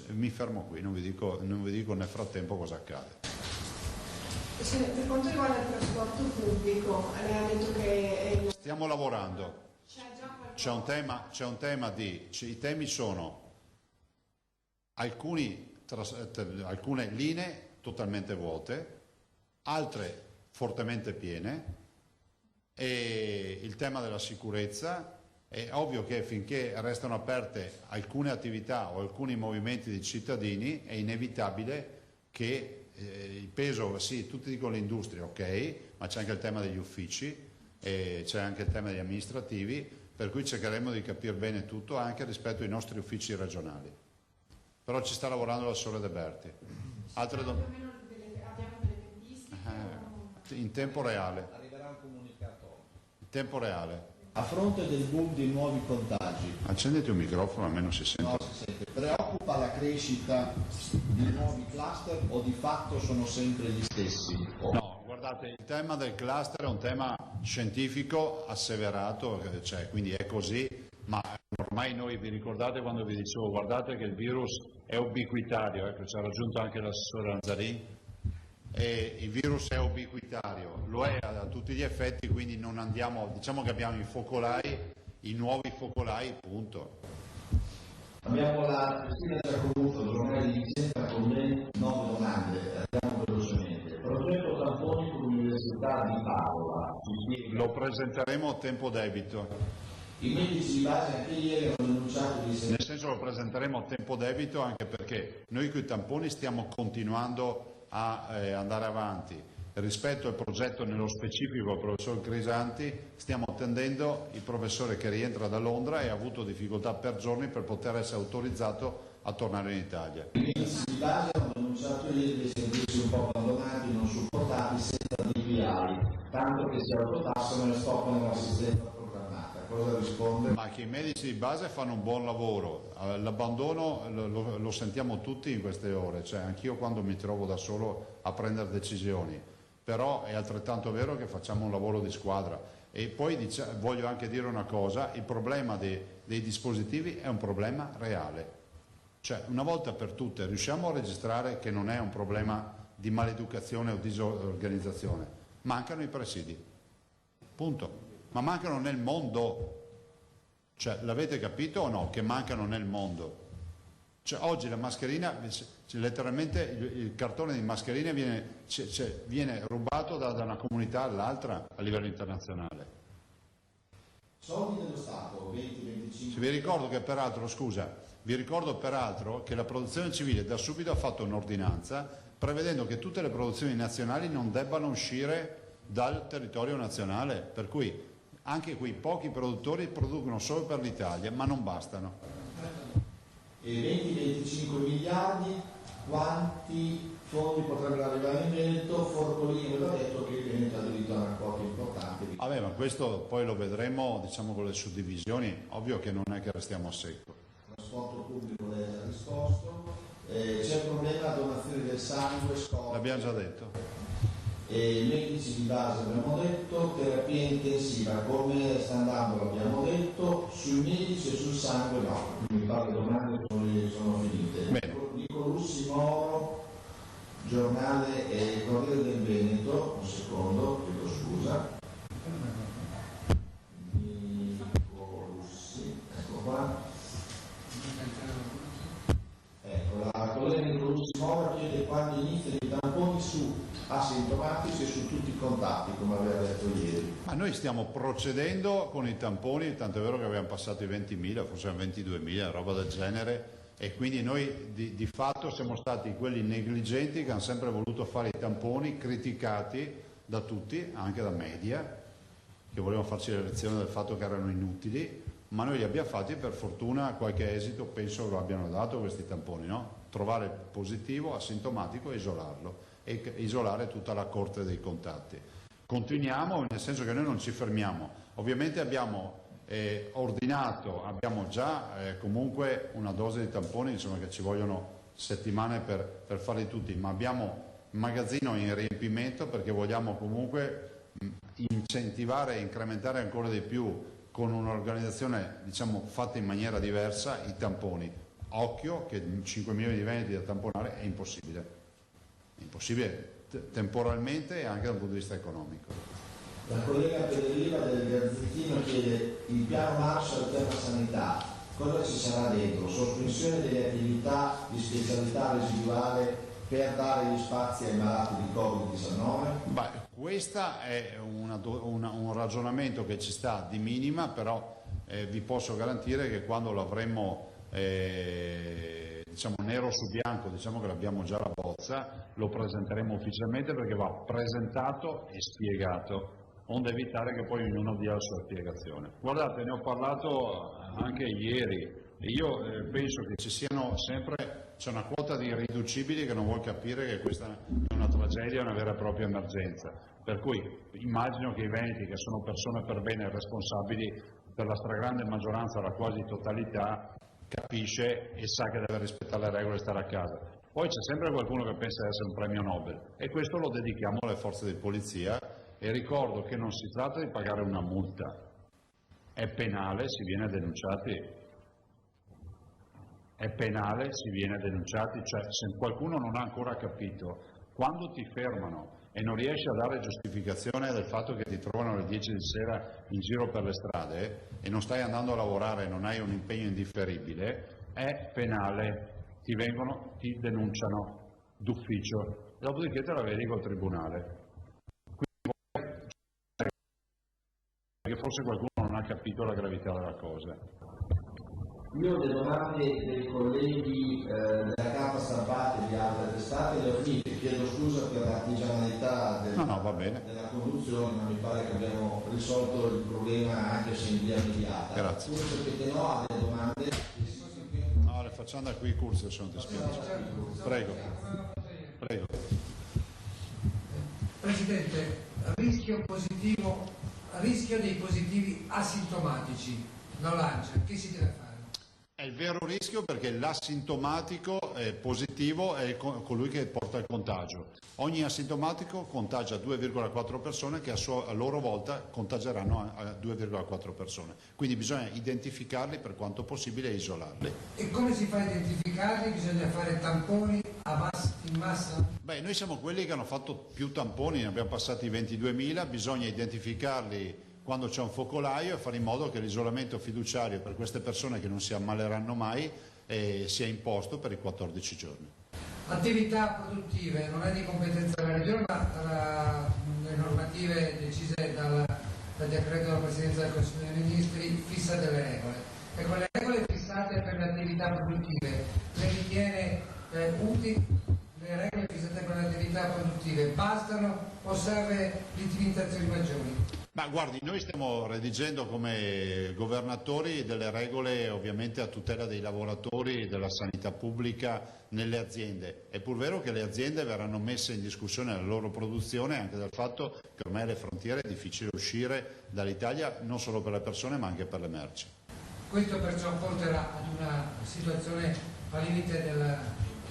Mi fermo qui, non vi dico nel frattempo cosa accade. Per quanto riguarda il trasporto pubblico, lei ha detto che... Stiamo lavorando. C'è un tema i temi sono alcune linee totalmente vuote, altre fortemente piene, e il tema della sicurezza. È ovvio che finché restano aperte alcune attività o alcuni movimenti di cittadini è inevitabile che il peso, sì, tutti dicono l'industria, ok, ma c'è anche il tema degli uffici, c'è anche il tema degli amministrativi, per cui cercheremo di capire bene tutto anche rispetto ai nostri uffici regionali. Però ci sta lavorando la Sole De Berti. Altre domande? In tempo reale. Arriverà un comunicato. In tempo reale. A fronte del boom di nuovi contagi, accendete un microfono, a me non si sente. No, si sente. Preoccupa la crescita di nuovi cluster o di fatto sono sempre gli stessi? No, guardate, il tema del cluster è un tema scientifico asseverato, cioè, quindi è così, ma ormai noi vi ricordate quando vi dicevo guardate che il virus è ubiquitario, ecco, ci ha raggiunto anche l'assessore Lanzarin. E il virus è ubiquitario, lo è a tutti gli effetti, quindi non andiamo, diciamo che abbiamo i nuovi focolai, punto. Abbiamo la Cristina Giacomuto, giornale di Vicenza, con me 9 domande, andiamo velocemente. Progetto tamponi con l'Università di Padova. Lo presenteremo a tempo debito. I medici di base anche ieri hanno denunciato di nel senso lo presenteremo a tempo debito anche perché noi con i tamponi stiamo continuando a andare avanti. Rispetto al progetto nello specifico del professor Crisanti stiamo attendendo il professore che rientra da Londra e ha avuto difficoltà per giorni per poter essere autorizzato a tornare in Italia. I medici di base hanno denunciato ieri di sentirsi un po' abbandonati, non supportati, senza DPI, tanto che si autotassano e stoppano l'assistenza programmata. Cosa risponde? Ma che i medici di base fanno un buon lavoro, l'abbandono lo sentiamo tutti in queste ore, cioè anch'io quando mi trovo da solo a prendere decisioni, però è altrettanto vero che facciamo un lavoro di squadra. E poi voglio anche dire una cosa, il problema dei dispositivi è un problema reale, cioè una volta per tutte riusciamo a registrare che non è un problema di maleducazione o disorganizzazione, mancano i presidi, punto. Ma mancano nel mondo, cioè l'avete capito o no che mancano nel mondo? Cioè, oggi la mascherina, letteralmente il cartone di mascherine viene rubato da una comunità all'altra a livello internazionale. Soldi dello Stato, 20-25. Vi ricordo che peraltro, che la Protezione Civile da subito ha fatto un'ordinanza prevedendo che tutte le produzioni nazionali non debbano uscire dal territorio nazionale, per cui anche qui pochi produttori producono solo per l'Italia, ma non bastano. E 20-25 miliardi, quanti fondi potrebbero arrivare in Veneto? Forcolini aveva detto che il Veneto ha diritto a una quota importante. Vabbè, ma questo poi lo vedremo, diciamo, con le suddivisioni, ovvio che non è che restiamo a secco. Trasporto pubblico lei ha già risposto, c'è il problema donazione del sangue, scorte. L'abbiamo già detto. Medici di base abbiamo detto, terapia intensiva come sta andando l'abbiamo detto, sui medici e sul sangue no, mi pare le domande sono finite. Bene. Nicolussi Moro, giornale Corriere del Veneto, un secondo, chiedo scusa. Nicolussi, ecco qua. Ecco, la collega Nicolussi Moro chiede quando iniziano i tamponi su asintomatici e su tutti i contatti, come aveva detto ieri. Ma noi stiamo procedendo con i tamponi, tanto è vero che abbiamo passato i 20.000, forse 22.000, roba del genere, e quindi noi di fatto siamo stati quelli negligenti che hanno sempre voluto fare i tamponi, criticati, da tutti, anche da media, che volevano farci le lezioni del fatto che erano inutili, ma noi li abbiamo fatti e per fortuna qualche esito penso lo abbiano dato questi tamponi, no? Trovare il positivo, asintomatico e isolarlo, e isolare tutta la corte dei contatti. Continuiamo, nel senso che noi non ci fermiamo. Ovviamente abbiamo ordinato, abbiamo già comunque una dose di tamponi, insomma, che ci vogliono settimane per farli tutti, ma abbiamo un magazzino in riempimento perché vogliamo comunque incentivare e incrementare ancora di più con un'organizzazione, diciamo, fatta in maniera diversa i tamponi. Occhio che 5 milioni di veneti da tamponare è impossibile temporalmente e anche dal punto di vista economico. La collega Pederiva del Gazzettino chiede: il piano Marshall per la sanità, cosa ci sarà dentro? Sospensione delle attività di specialità residuale per dare gli spazi ai malati di Covid-19? Beh, questo è un ragionamento che ci sta di minima, però vi posso garantire che quando l'avremo diciamo nero su bianco, diciamo che l'abbiamo già la bozza, lo presenteremo ufficialmente perché va presentato e spiegato, onde evitare che poi ognuno dia la sua spiegazione. Guardate, ne ho parlato anche ieri e io penso che ci siano sempre, c'è una quota di irriducibili che non vuol capire che questa è una tragedia, una vera e propria emergenza. Per cui immagino che i veneti, che sono persone per bene e responsabili, per la stragrande maggioranza, la quasi totalità, capisce e sa che deve rispettare le regole e stare a casa. Poi c'è sempre qualcuno che pensa di essere un premio Nobel e questo lo dedichiamo alle forze di polizia e ricordo che non si tratta di pagare una multa, è penale, si viene denunciati. È penale, si viene denunciati, cioè se qualcuno non ha ancora capito, quando ti fermano e non riesci a dare giustificazione del fatto che ti trovano alle 10 di sera in giro per le strade e non stai andando a lavorare e non hai un impegno indifferibile, è penale, ti denunciano d'ufficio, dopodiché te la vedi col tribunale. Quindi, perché forse qualcuno non ha capito la gravità della cosa. Io le domande dei colleghi della carta stampata e di altre testate le ho finite, chiedo scusa per l'artigianalità della conduzione, ma mi pare che abbiamo risolto il problema anche se in via mediata. Grazie. Forse perché no, ha delle domande? No, le facciamo da qui i corsi, se non ti spiace. Prego. Prego. Presidente, rischio dei positivi asintomatici, non lancia, che si deve fare? È il vero rischio perché l'asintomatico positivo è colui che porta il contagio. Ogni asintomatico contagia 2,4 persone che a loro volta contageranno a 2,4 persone. Quindi bisogna identificarli per quanto possibile e isolarli. E come si fa a identificarli? Bisogna fare tamponi in massa? Beh, noi siamo quelli che hanno fatto più tamponi, ne abbiamo passati 22.000, bisogna identificarli quando c'è un focolaio e fare in modo che l'isolamento fiduciario per queste persone che non si ammaleranno mai sia imposto per i 14 giorni. Attività produttive, non è di competenza della Regione, ma le normative decise dal decreto della Presidenza del Consiglio dei Ministri fissa delle regole. E con le regole fissate per le attività produttive, le ritiene utili? Le regole fissate per le attività produttive bastano o serve limitazioni maggiori? Ma guardi, noi stiamo redigendo come governatori delle regole ovviamente a tutela dei lavoratori e della sanità pubblica nelle aziende. È pur vero che le aziende verranno messe in discussione nella loro produzione anche dal fatto che ormai alle frontiere è difficile uscire dall'Italia non solo per le persone ma anche per le merci. Questo perciò porterà ad una situazione al limite del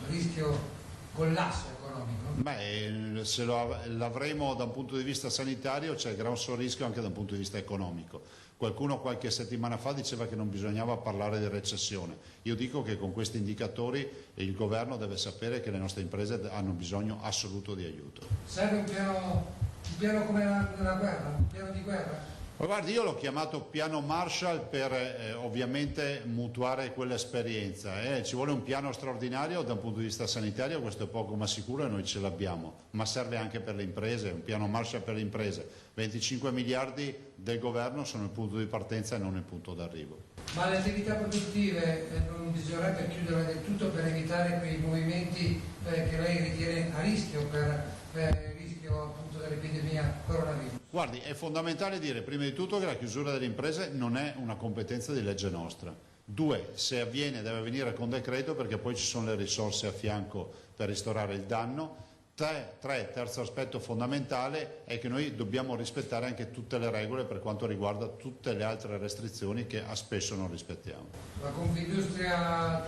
rischio collasso economico? Beh, se l'avremo da un punto di vista sanitario c'è grosso rischio anche da un punto di vista economico. Qualcuno qualche settimana fa diceva che non bisognava parlare di recessione. Io dico che con questi indicatori il governo deve sapere che le nostre imprese hanno bisogno assoluto di aiuto. Serve un piano come una guerra, un piano di guerra? Ma guardi, io l'ho chiamato piano Marshall per ovviamente mutuare quell'esperienza. Ci vuole un piano straordinario da un punto di vista sanitario, questo è poco ma sicuro e noi ce l'abbiamo, ma serve anche per le imprese, un piano Marshall per le imprese. 25 miliardi del governo sono il punto di partenza e non il punto d'arrivo. Ma le attività produttive non bisognerebbe chiudere del tutto per evitare quei movimenti che lei ritiene a rischio, per rischio rischio appunto dell'epidemia coronavirus? Guardi, è fondamentale dire prima di tutto che la chiusura delle imprese non è una competenza di legge nostra. 2, se avviene deve avvenire con decreto perché poi ci sono le risorse a fianco per ristorare il danno. 3, terzo aspetto fondamentale è che noi dobbiamo rispettare anche tutte le regole per quanto riguarda tutte le altre restrizioni che spesso non rispettiamo. Dalla Confindustria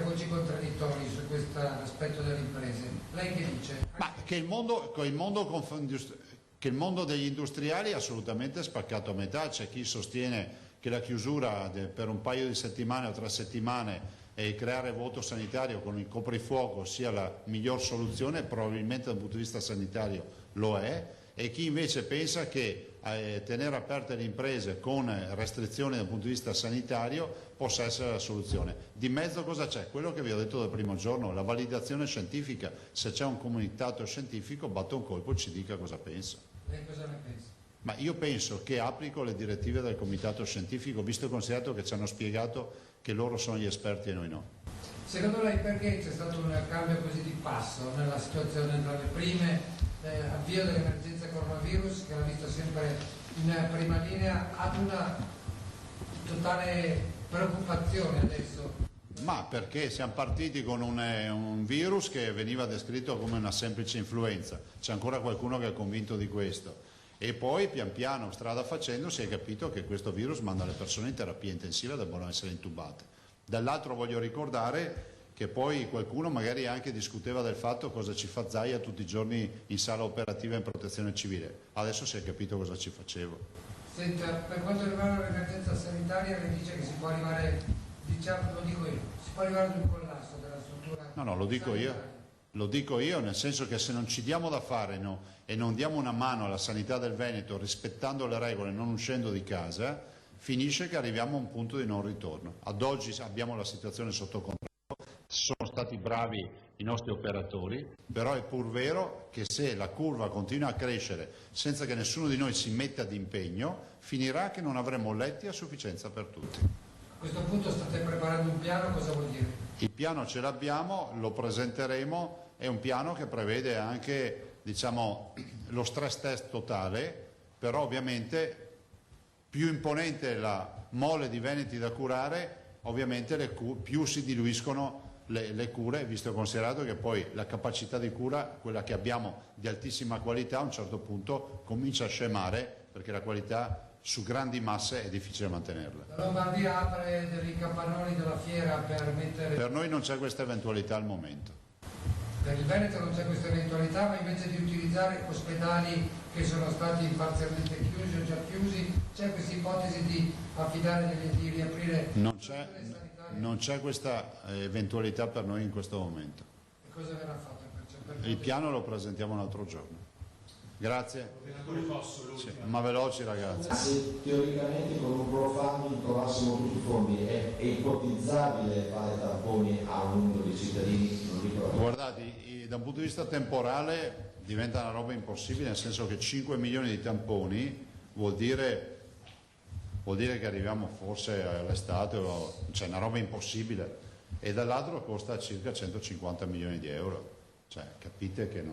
voci contraddittorie su questo aspetto delle imprese. Lei che dice? Ma che il mondo degli industriali è assolutamente spaccato a metà. C'è chi sostiene che la chiusura per un paio di settimane o 3 settimane e creare voto sanitario con il coprifuoco sia la miglior soluzione, probabilmente dal punto di vista sanitario lo è, e chi invece pensa che tenere aperte le imprese con restrizioni dal punto di vista sanitario possa essere la soluzione. Di mezzo cosa c'è? Quello che vi ho detto dal primo giorno, la validazione scientifica. Se c'è un comunicato scientifico, batta un colpo e ci dica cosa pensa. Lei cosa ne pensa? Ma io penso che applico le direttive del comitato scientifico, visto e considerato che ci hanno spiegato che loro sono gli esperti e noi no. Secondo lei perché c'è stato un cambio così di passo nella situazione tra le prime, avvio dell'emergenza coronavirus, che l'ha visto sempre in prima linea, ad una totale preoccupazione adesso? Ma perché siamo partiti con un virus che veniva descritto come una semplice influenza, c'è ancora qualcuno che è convinto di questo. E poi pian piano, strada facendo, si è capito che questo virus manda le persone in terapia intensiva e devono essere intubate. Dall'altro voglio ricordare che poi qualcuno magari anche discuteva del fatto cosa ci fa Zaia tutti i giorni in sala operativa in protezione civile. Adesso si è capito cosa ci facevo. Senta, per quanto riguarda l'emergenza sanitaria, lei dice che si può arrivare, diciamo, lo dico io, si può arrivare ad un collasso della struttura. No, lo dico io. Lo dico io, nel senso che se non ci diamo da fare e non diamo una mano alla sanità del Veneto rispettando le regole, non uscendo di casa, finisce che arriviamo a un punto di non ritorno. Ad oggi abbiamo la situazione sotto controllo, sono stati bravi i nostri operatori, però è pur vero che se la curva continua a crescere senza che nessuno di noi si metta d'impegno, finirà che non avremo letti a sufficienza per tutti. A questo punto state preparando un piano, cosa vuol dire? Il piano ce l'abbiamo, lo presenteremo. È un piano che prevede anche, diciamo, lo stress test totale, però ovviamente più imponente la mole di veneti da curare, ovviamente più si diluiscono le cure, visto e considerato che poi la capacità di cura, quella che abbiamo di altissima qualità, a un certo punto comincia a scemare perché la qualità su grandi masse è difficile mantenerla. La Lombardia apre dei capannoni della fiera per mettere... Per noi non c'è questa eventualità al momento. Per il Veneto non c'è questa eventualità, ma invece di utilizzare ospedali che sono stati parzialmente chiusi o già chiusi, c'è questa ipotesi di affidare di riaprire... Non c'è questa eventualità per noi in questo momento. E cosa verrà fatto? Il piano lo presentiamo un altro giorno. Grazie. Sì, ma veloci ragazzi. Se teoricamente con un crowdfunding trovassimo tutti i fondi, è ipotizzabile fare tamponi a un numero di cittadini? Guardate, da un punto di vista temporale diventa una roba impossibile, nel senso che 5 milioni di tamponi vuol dire che arriviamo forse all'estate, cioè una roba impossibile, e dall'altro costa circa 150 milioni di euro, cioè capite che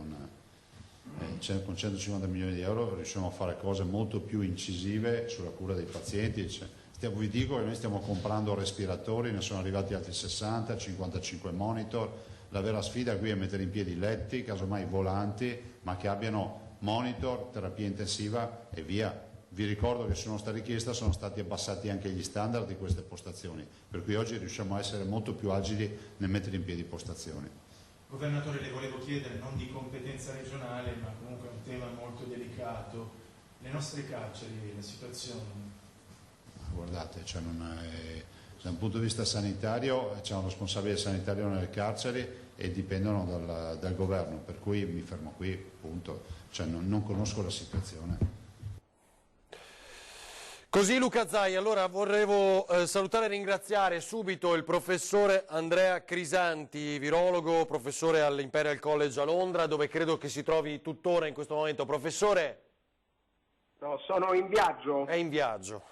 con 150 milioni di euro riusciamo a fare cose molto più incisive sulla cura dei pazienti. Vi dico che noi stiamo comprando respiratori, ne sono arrivati altri 60, 55 monitor. La vera sfida qui è mettere in piedi letti, casomai volanti, ma che abbiano monitor, terapia intensiva e via. Vi ricordo che su nostra richiesta sono stati abbassati anche gli standard di queste postazioni, per cui oggi riusciamo a essere molto più agili nel mettere in piedi postazioni. Governatore, le volevo chiedere, non di competenza regionale, ma comunque è un tema molto delicato, le nostre carceri, la situazione? Guardate, da un punto di vista sanitario c'è un responsabile sanitario nelle carceri e dipendono dal governo, per cui mi fermo qui, punto. Cioè, non conosco la situazione. Così Luca Zaia, allora volevo salutare e ringraziare subito il professore Andrea Crisanti, virologo, professore all'Imperial College a Londra, dove credo che si trovi tuttora in questo momento. Professore? No, sono in viaggio. È in viaggio.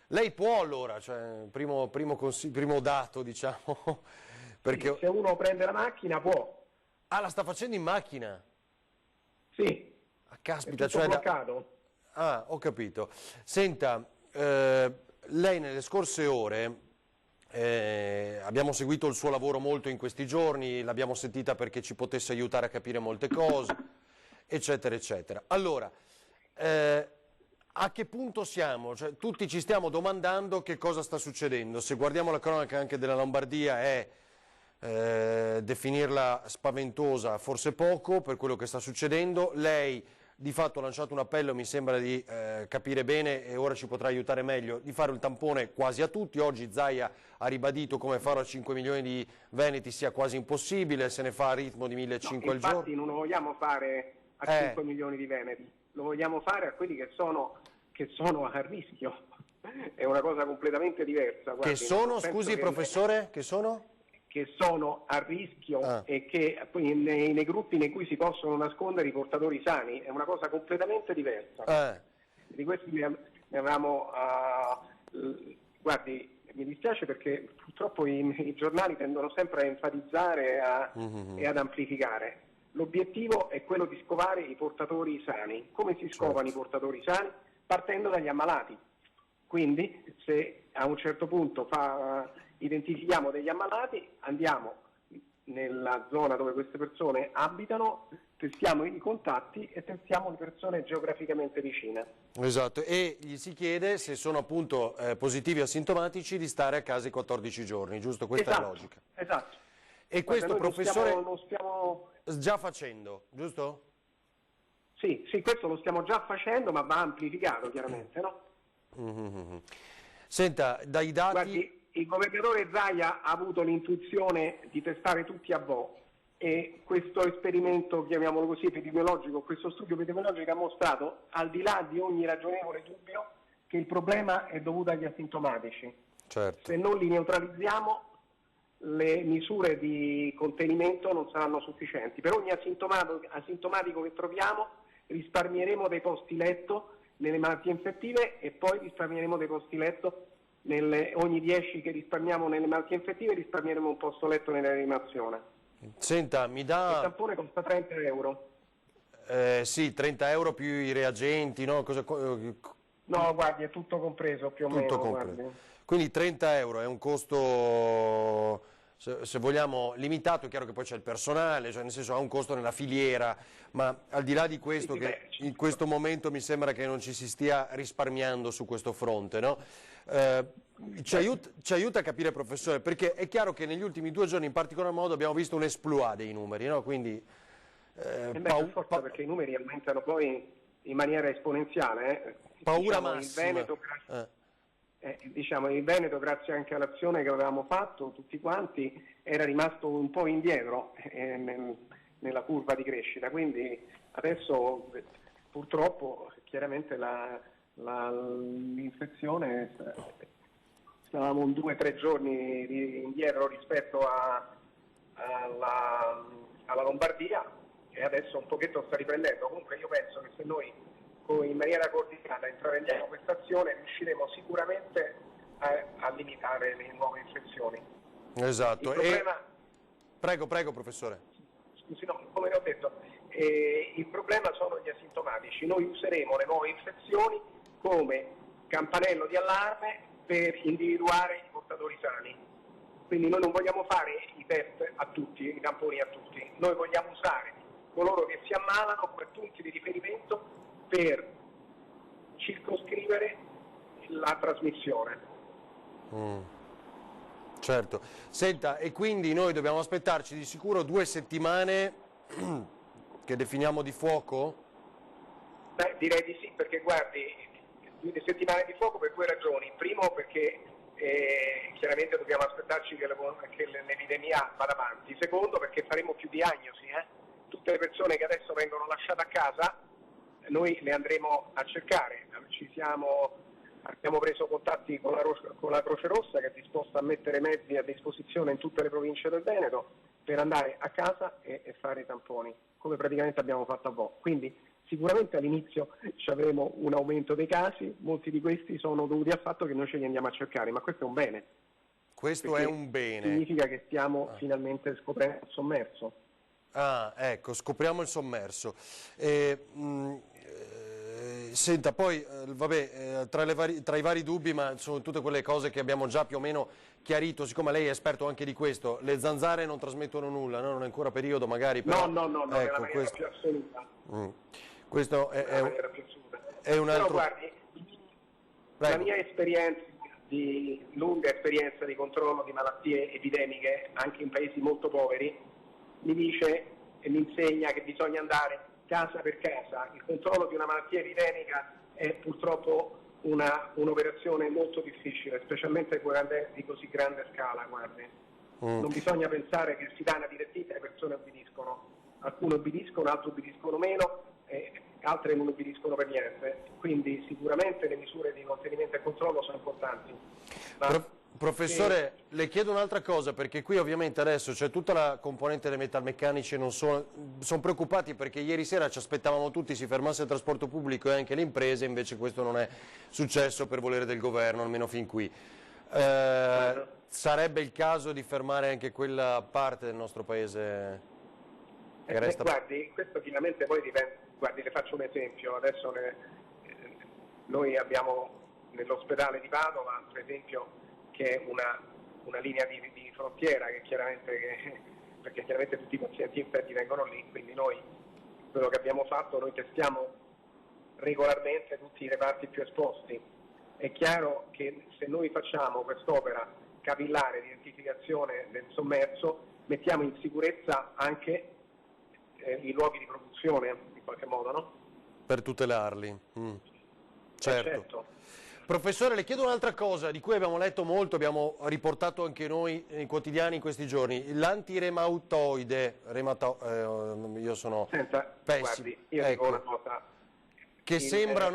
Lei può allora, cioè, primo dato diciamo, perché... Se uno prende la macchina può. Ah, la sta facendo in macchina? Sì. Caspita, è tutto bloccato. Ah, ho capito. Senta, lei nelle scorse ore, abbiamo seguito il suo lavoro molto in questi giorni, l'abbiamo sentita perché ci potesse aiutare a capire molte cose, eccetera, eccetera. Allora, a che punto siamo? Cioè, tutti ci stiamo domandando che cosa sta succedendo. Se guardiamo la cronaca anche della Lombardia definirla spaventosa forse poco per quello che sta succedendo. Lei di fatto ha lanciato un appello, mi sembra di capire bene, e ora ci potrà aiutare meglio, di fare il tampone quasi a tutti. Oggi Zaia ha ribadito come farlo a 5 milioni di veneti sia quasi impossibile, se ne fa a ritmo di 1.500 al giorno. Infatti non lo vogliamo fare a 5 milioni di veneti, lo vogliamo fare a quelli che sono a rischio. È una cosa completamente diversa. Guardi, che sono, scusi professore, che sono? Che sono a rischio e che nei gruppi nei cui si possono nascondere i portatori sani, è una cosa completamente diversa. Di questi ne avevamo, guardi, mi dispiace perché purtroppo i giornali tendono sempre a enfatizzare e ad amplificare. L'obiettivo è quello di scovare i portatori sani. Come si scovano i portatori sani? Partendo dagli ammalati. Quindi se a un certo punto identifichiamo degli ammalati, andiamo nella zona dove queste persone abitano, testiamo i contatti e testiamo le persone geograficamente vicine. Esatto, e gli si chiede, se sono appunto positivi o asintomatici, di stare a casa i 14 giorni, giusto? Questa è la logica. Esatto. E questo, professore, lo stiamo già facendo, giusto? Sì, questo lo stiamo già facendo, ma va amplificato chiaramente, no? Senta, dai dati... Guardi, il governatore Zaia ha avuto l'intuizione di testare tutti a Vo e questo esperimento, chiamiamolo così, epidemiologico, questo studio epidemiologico ha mostrato, al di là di ogni ragionevole dubbio, che il problema è dovuto agli asintomatici. Certo. Se non li neutralizziamo, le misure di contenimento non saranno sufficienti. Per ogni asintomatico che troviamo risparmieremo dei posti letto nelle malattie infettive e poi risparmieremo dei posti letto ogni 10 che risparmiamo nelle malattie infettive risparmieremo un posto letto nella rianimazione. Senta, mi dà... Il tampone costa 30 euro. Sì, 30 euro più i reagenti, no? No, guardi, è tutto compreso più o meno. Guardi. Quindi 30 euro è un costo, se vogliamo, limitato. È chiaro che poi c'è il personale, cioè nel senso ha un costo nella filiera, ma al di là di questo, che in questo momento mi sembra che non ci si stia risparmiando su questo fronte, no? Ci aiuta a capire, professore, perché è chiaro che negli ultimi 2 giorni in particolar modo abbiamo visto un exploit dei numeri, no? Quindi perché i numeri aumentano poi in maniera esponenziale. Paura massima. Il Veneto, grazie anche all'azione che avevamo fatto tutti quanti, era rimasto un po' indietro nella curva di crescita, quindi adesso purtroppo chiaramente l'infezione, stavamo 2-3 giorni indietro rispetto alla Lombardia e adesso un pochetto sta riprendendo. Comunque io penso che se noi in maniera coordinata intraprendiamo questa azione riusciremo sicuramente a limitare le nuove infezioni. Esatto. Prego professore. Scusi, no, come ho detto, il problema sono gli asintomatici. Noi useremo le nuove infezioni come campanello di allarme per individuare i portatori sani. Quindi noi non vogliamo fare i test a tutti, i tamponi a tutti, noi vogliamo usare coloro che si ammalano come punti di riferimento per circoscrivere la trasmissione. Certo. Senta, e quindi noi dobbiamo aspettarci di sicuro 2 settimane che definiamo di fuoco? Beh, direi di sì, perché guardi, 2 settimane di fuoco per 2 ragioni. Primo perché chiaramente dobbiamo aspettarci che l'epidemia vada avanti. Secondo perché faremo più diagnosi. Tutte le persone che adesso vengono lasciate a casa noi le andremo a cercare. Abbiamo preso contatti con la Croce Rossa, che è disposta a mettere mezzi a disposizione in tutte le province del Veneto per andare a casa e fare i tamponi, come praticamente abbiamo fatto a Vo. Quindi sicuramente all'inizio avremo un aumento dei casi, molti di questi sono dovuti al fatto che noi ce li andiamo a cercare, ma questo è un bene. Questo è un bene. Significa che stiamo finalmente scoprendo il sommerso. Ah, ecco, scopriamo il sommerso. Senta, poi, vabbè, tra i vari dubbi, ma sono tutte quelle cose che abbiamo già più o meno chiarito, siccome lei è esperto anche di questo, le zanzare non trasmettono nulla, no? Non è ancora periodo magari, però... No, ecco, nella maniera più assoluta. Questo è un altro... Però guardi, la mia esperienza, lunga esperienza di controllo di malattie epidemiche, anche in paesi molto poveri, mi dice e mi insegna che bisogna andare casa per casa. Il controllo di una malattia epidemica è purtroppo un'operazione molto difficile, specialmente di così grande scala, guardi. Non bisogna pensare che si dà una direttiva e le persone obbediscono. Alcune obbediscono, altre obbediscono meno, altre non obbediscono per niente. Quindi sicuramente le misure di contenimento e controllo sono importanti. Professore, le chiedo un'altra cosa, perché qui ovviamente adesso c'è tutta la componente dei metalmeccanici, sono preoccupati perché ieri sera ci aspettavamo tutti si fermasse il trasporto pubblico e anche le imprese, invece questo non è successo per volere del governo, almeno fin qui. Sarebbe il caso di fermare anche quella parte del nostro paese che resta... Guardi, questo chiaramente poi dipende, guardi, le faccio un esempio, adesso noi abbiamo nell'ospedale di Padova, per esempio, che è una linea di frontiera perché chiaramente tutti i pazienti infetti vengono lì, quindi noi quello che abbiamo fatto, noi testiamo regolarmente tutti i reparti più esposti. È chiaro che se noi facciamo quest'opera capillare di identificazione del sommerso, mettiamo in sicurezza anche i luoghi di produzione, in qualche modo, no? Per tutelarli. Certo. Professore, le chiedo un'altra cosa di cui abbiamo letto molto, abbiamo riportato anche noi nei quotidiani in questi giorni, l'antirematoide, io sono pessimo, guardi, io dico una cosa, che sembra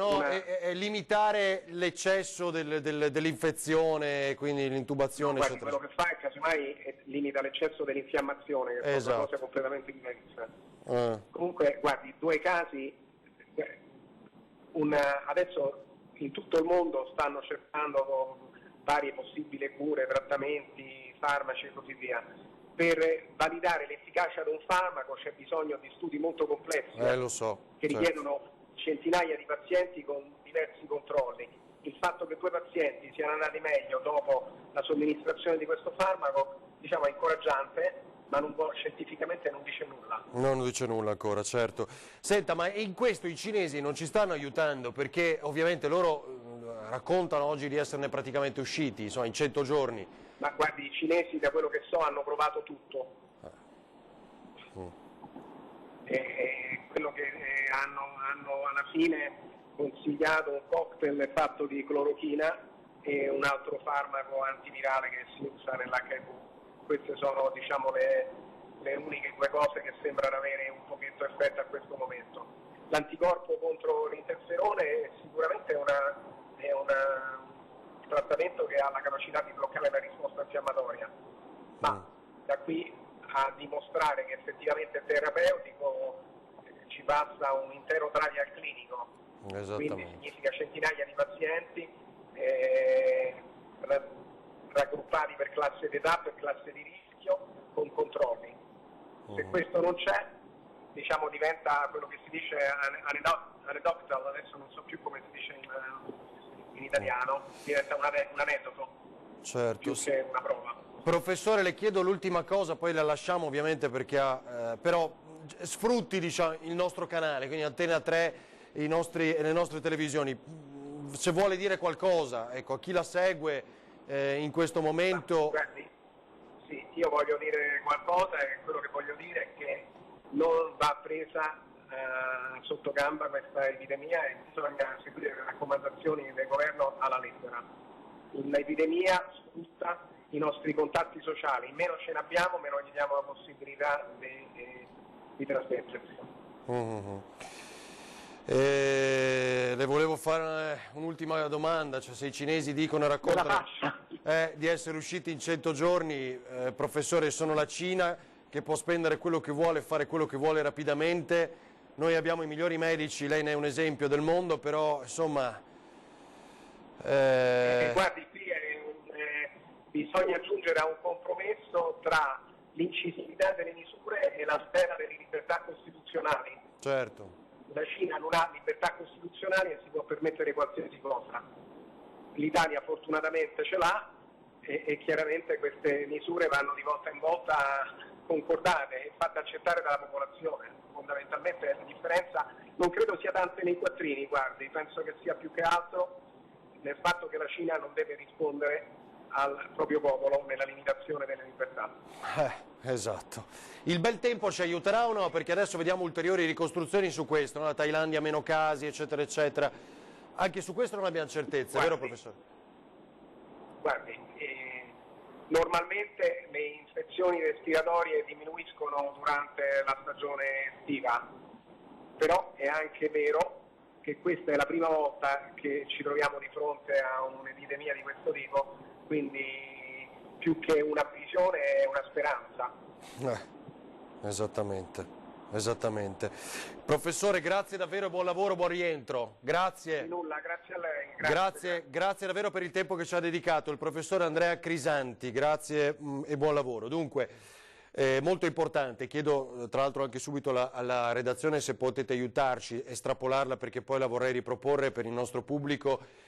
limitare l'eccesso dell'infezione, quindi l'intubazione. No, quello che fa è casomai limita l'eccesso dell'infiammazione, che è una cosa completamente diversa. Comunque, guardi, due casi, adesso in tutto il mondo stanno cercando varie possibili cure, trattamenti, farmaci e così via. Per validare l'efficacia di un farmaco c'è bisogno di studi molto complessi che richiedono centinaia di pazienti con diversi controlli. Il fatto che 2 pazienti siano andati meglio dopo la somministrazione di questo farmaco, diciamo, è incoraggiante, ma scientificamente non dice nulla. Non dice nulla ancora, certo. Senta, ma in questo i cinesi non ci stanno aiutando, perché ovviamente loro raccontano oggi di esserne praticamente usciti, insomma, in 100 giorni. Ma guardi, i cinesi, da quello che so, hanno provato tutto. Quello che hanno alla fine consigliato un cocktail fatto di clorochina e un altro farmaco antivirale che si usa nell'HIV. Queste sono, diciamo, le uniche 2 cose che sembrano avere un pochetto effetto a questo momento. L'anticorpo contro l'interferone è sicuramente è un trattamento che ha la capacità di bloccare la risposta infiammatoria, ma da qui a dimostrare che effettivamente è terapeutico ci passa un intero trial clinico, quindi significa centinaia di pazienti raggruppati per classe d'età, per classe di rischio, con controlli. Se questo non c'è, diciamo, diventa quello che si dice anecdotal, adesso non so più come si dice in italiano, diventa un aneddoto, più che una prova. Professore, le chiedo l'ultima cosa, poi la lasciamo ovviamente perché però sfrutti, diciamo, il nostro canale, quindi Antena 3, le nostre televisioni, se vuole dire qualcosa, ecco, a chi la segue in questo momento. Guardi, sì, io voglio dire qualcosa e quello che voglio dire è che non va presa sotto gamba questa epidemia e bisogna seguire le raccomandazioni del governo alla lettera. L'epidemia sfrutta i nostri contatti sociali, meno ce ne abbiamo, meno gli diamo la possibilità di trasmettersi. Le volevo fare un'ultima domanda, cioè se i cinesi dicono e raccontano di essere usciti in 100 giorni, professore, sono la Cina che può spendere quello che vuole, fare quello che vuole rapidamente, noi abbiamo i migliori medici, lei ne è un esempio del mondo, però insomma... Guardi, qui bisogna giungere a un compromesso tra l'incisività delle misure e la sfera delle libertà costituzionali. Certo. La Cina non ha libertà costituzionali e si può permettere qualsiasi cosa. L'Italia fortunatamente ce l'ha e chiaramente queste misure vanno di volta in volta concordate e fatte accettare dalla popolazione. Fondamentalmente la differenza non credo sia tanto nei quattrini, guardi, penso che sia più che altro nel fatto che la Cina non deve rispondere al proprio popolo nella limitazione delle libertà. Esatto. Il bel tempo ci aiuterà o no? Perché adesso vediamo ulteriori ricostruzioni su questo, no? La Thailandia meno casi, eccetera, eccetera. Anche su questo non abbiamo certezza, vero professore? Guardi, normalmente le infezioni respiratorie diminuiscono durante la stagione estiva, però è anche vero che questa è la prima volta che ci troviamo di fronte a un'epidemia di questo tipo, quindi più che una previsione è una speranza. Esattamente. Esattamente. Professore, grazie davvero, buon lavoro, buon rientro. Grazie. Di nulla, grazie a lei. Grazie davvero per il tempo che ci ha dedicato il professore Andrea Crisanti, grazie e buon lavoro. Dunque, molto importante, chiedo tra l'altro anche subito alla redazione se potete aiutarci, estrapolarla perché poi la vorrei riproporre per il nostro pubblico.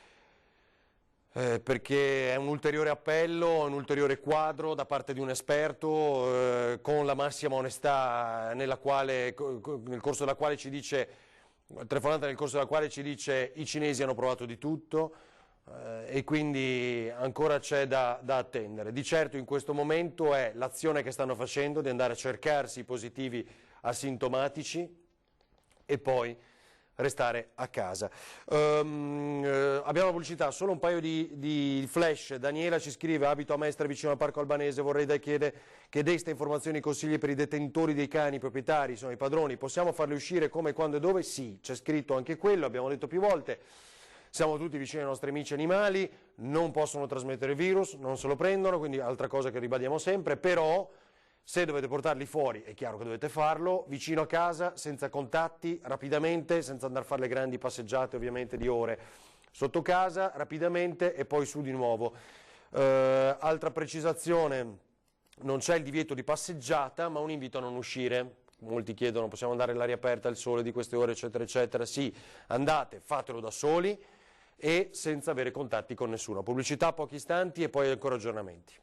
Perché è un ulteriore appello, un ulteriore quadro da parte di un esperto con la massima onestà nel corso della quale ci dice, telefonata nel corso della quale ci dice i cinesi hanno provato di tutto e quindi ancora c'è da attendere. Di certo in questo momento è l'azione che stanno facendo di andare a cercarsi i positivi asintomatici e poi restare a casa. Abbiamo la pubblicità, solo un paio di flash. Daniela ci scrive: abito a Mestre vicino al Parco Albanese, vorrei che deste informazioni e consigli per i detentori dei cani, i proprietari, sono i padroni, possiamo farli uscire come, quando e dove? Sì, c'è scritto anche quello, abbiamo detto più volte, siamo tutti vicini ai nostri amici animali, non possono trasmettere virus, non se lo prendono, quindi altra cosa che ribadiamo sempre, però se dovete portarli fuori, è chiaro che dovete farlo, vicino a casa, senza contatti, rapidamente, senza andare a fare le grandi passeggiate ovviamente di ore, sotto casa, rapidamente e poi su di nuovo. Altra precisazione, non c'è il divieto di passeggiata, ma un invito a non uscire. Molti chiedono, possiamo andare all'aria aperta, al sole di queste ore, eccetera, eccetera. Sì, andate, fatelo da soli e senza avere contatti con nessuno. Pubblicità, pochi istanti e poi ancora aggiornamenti.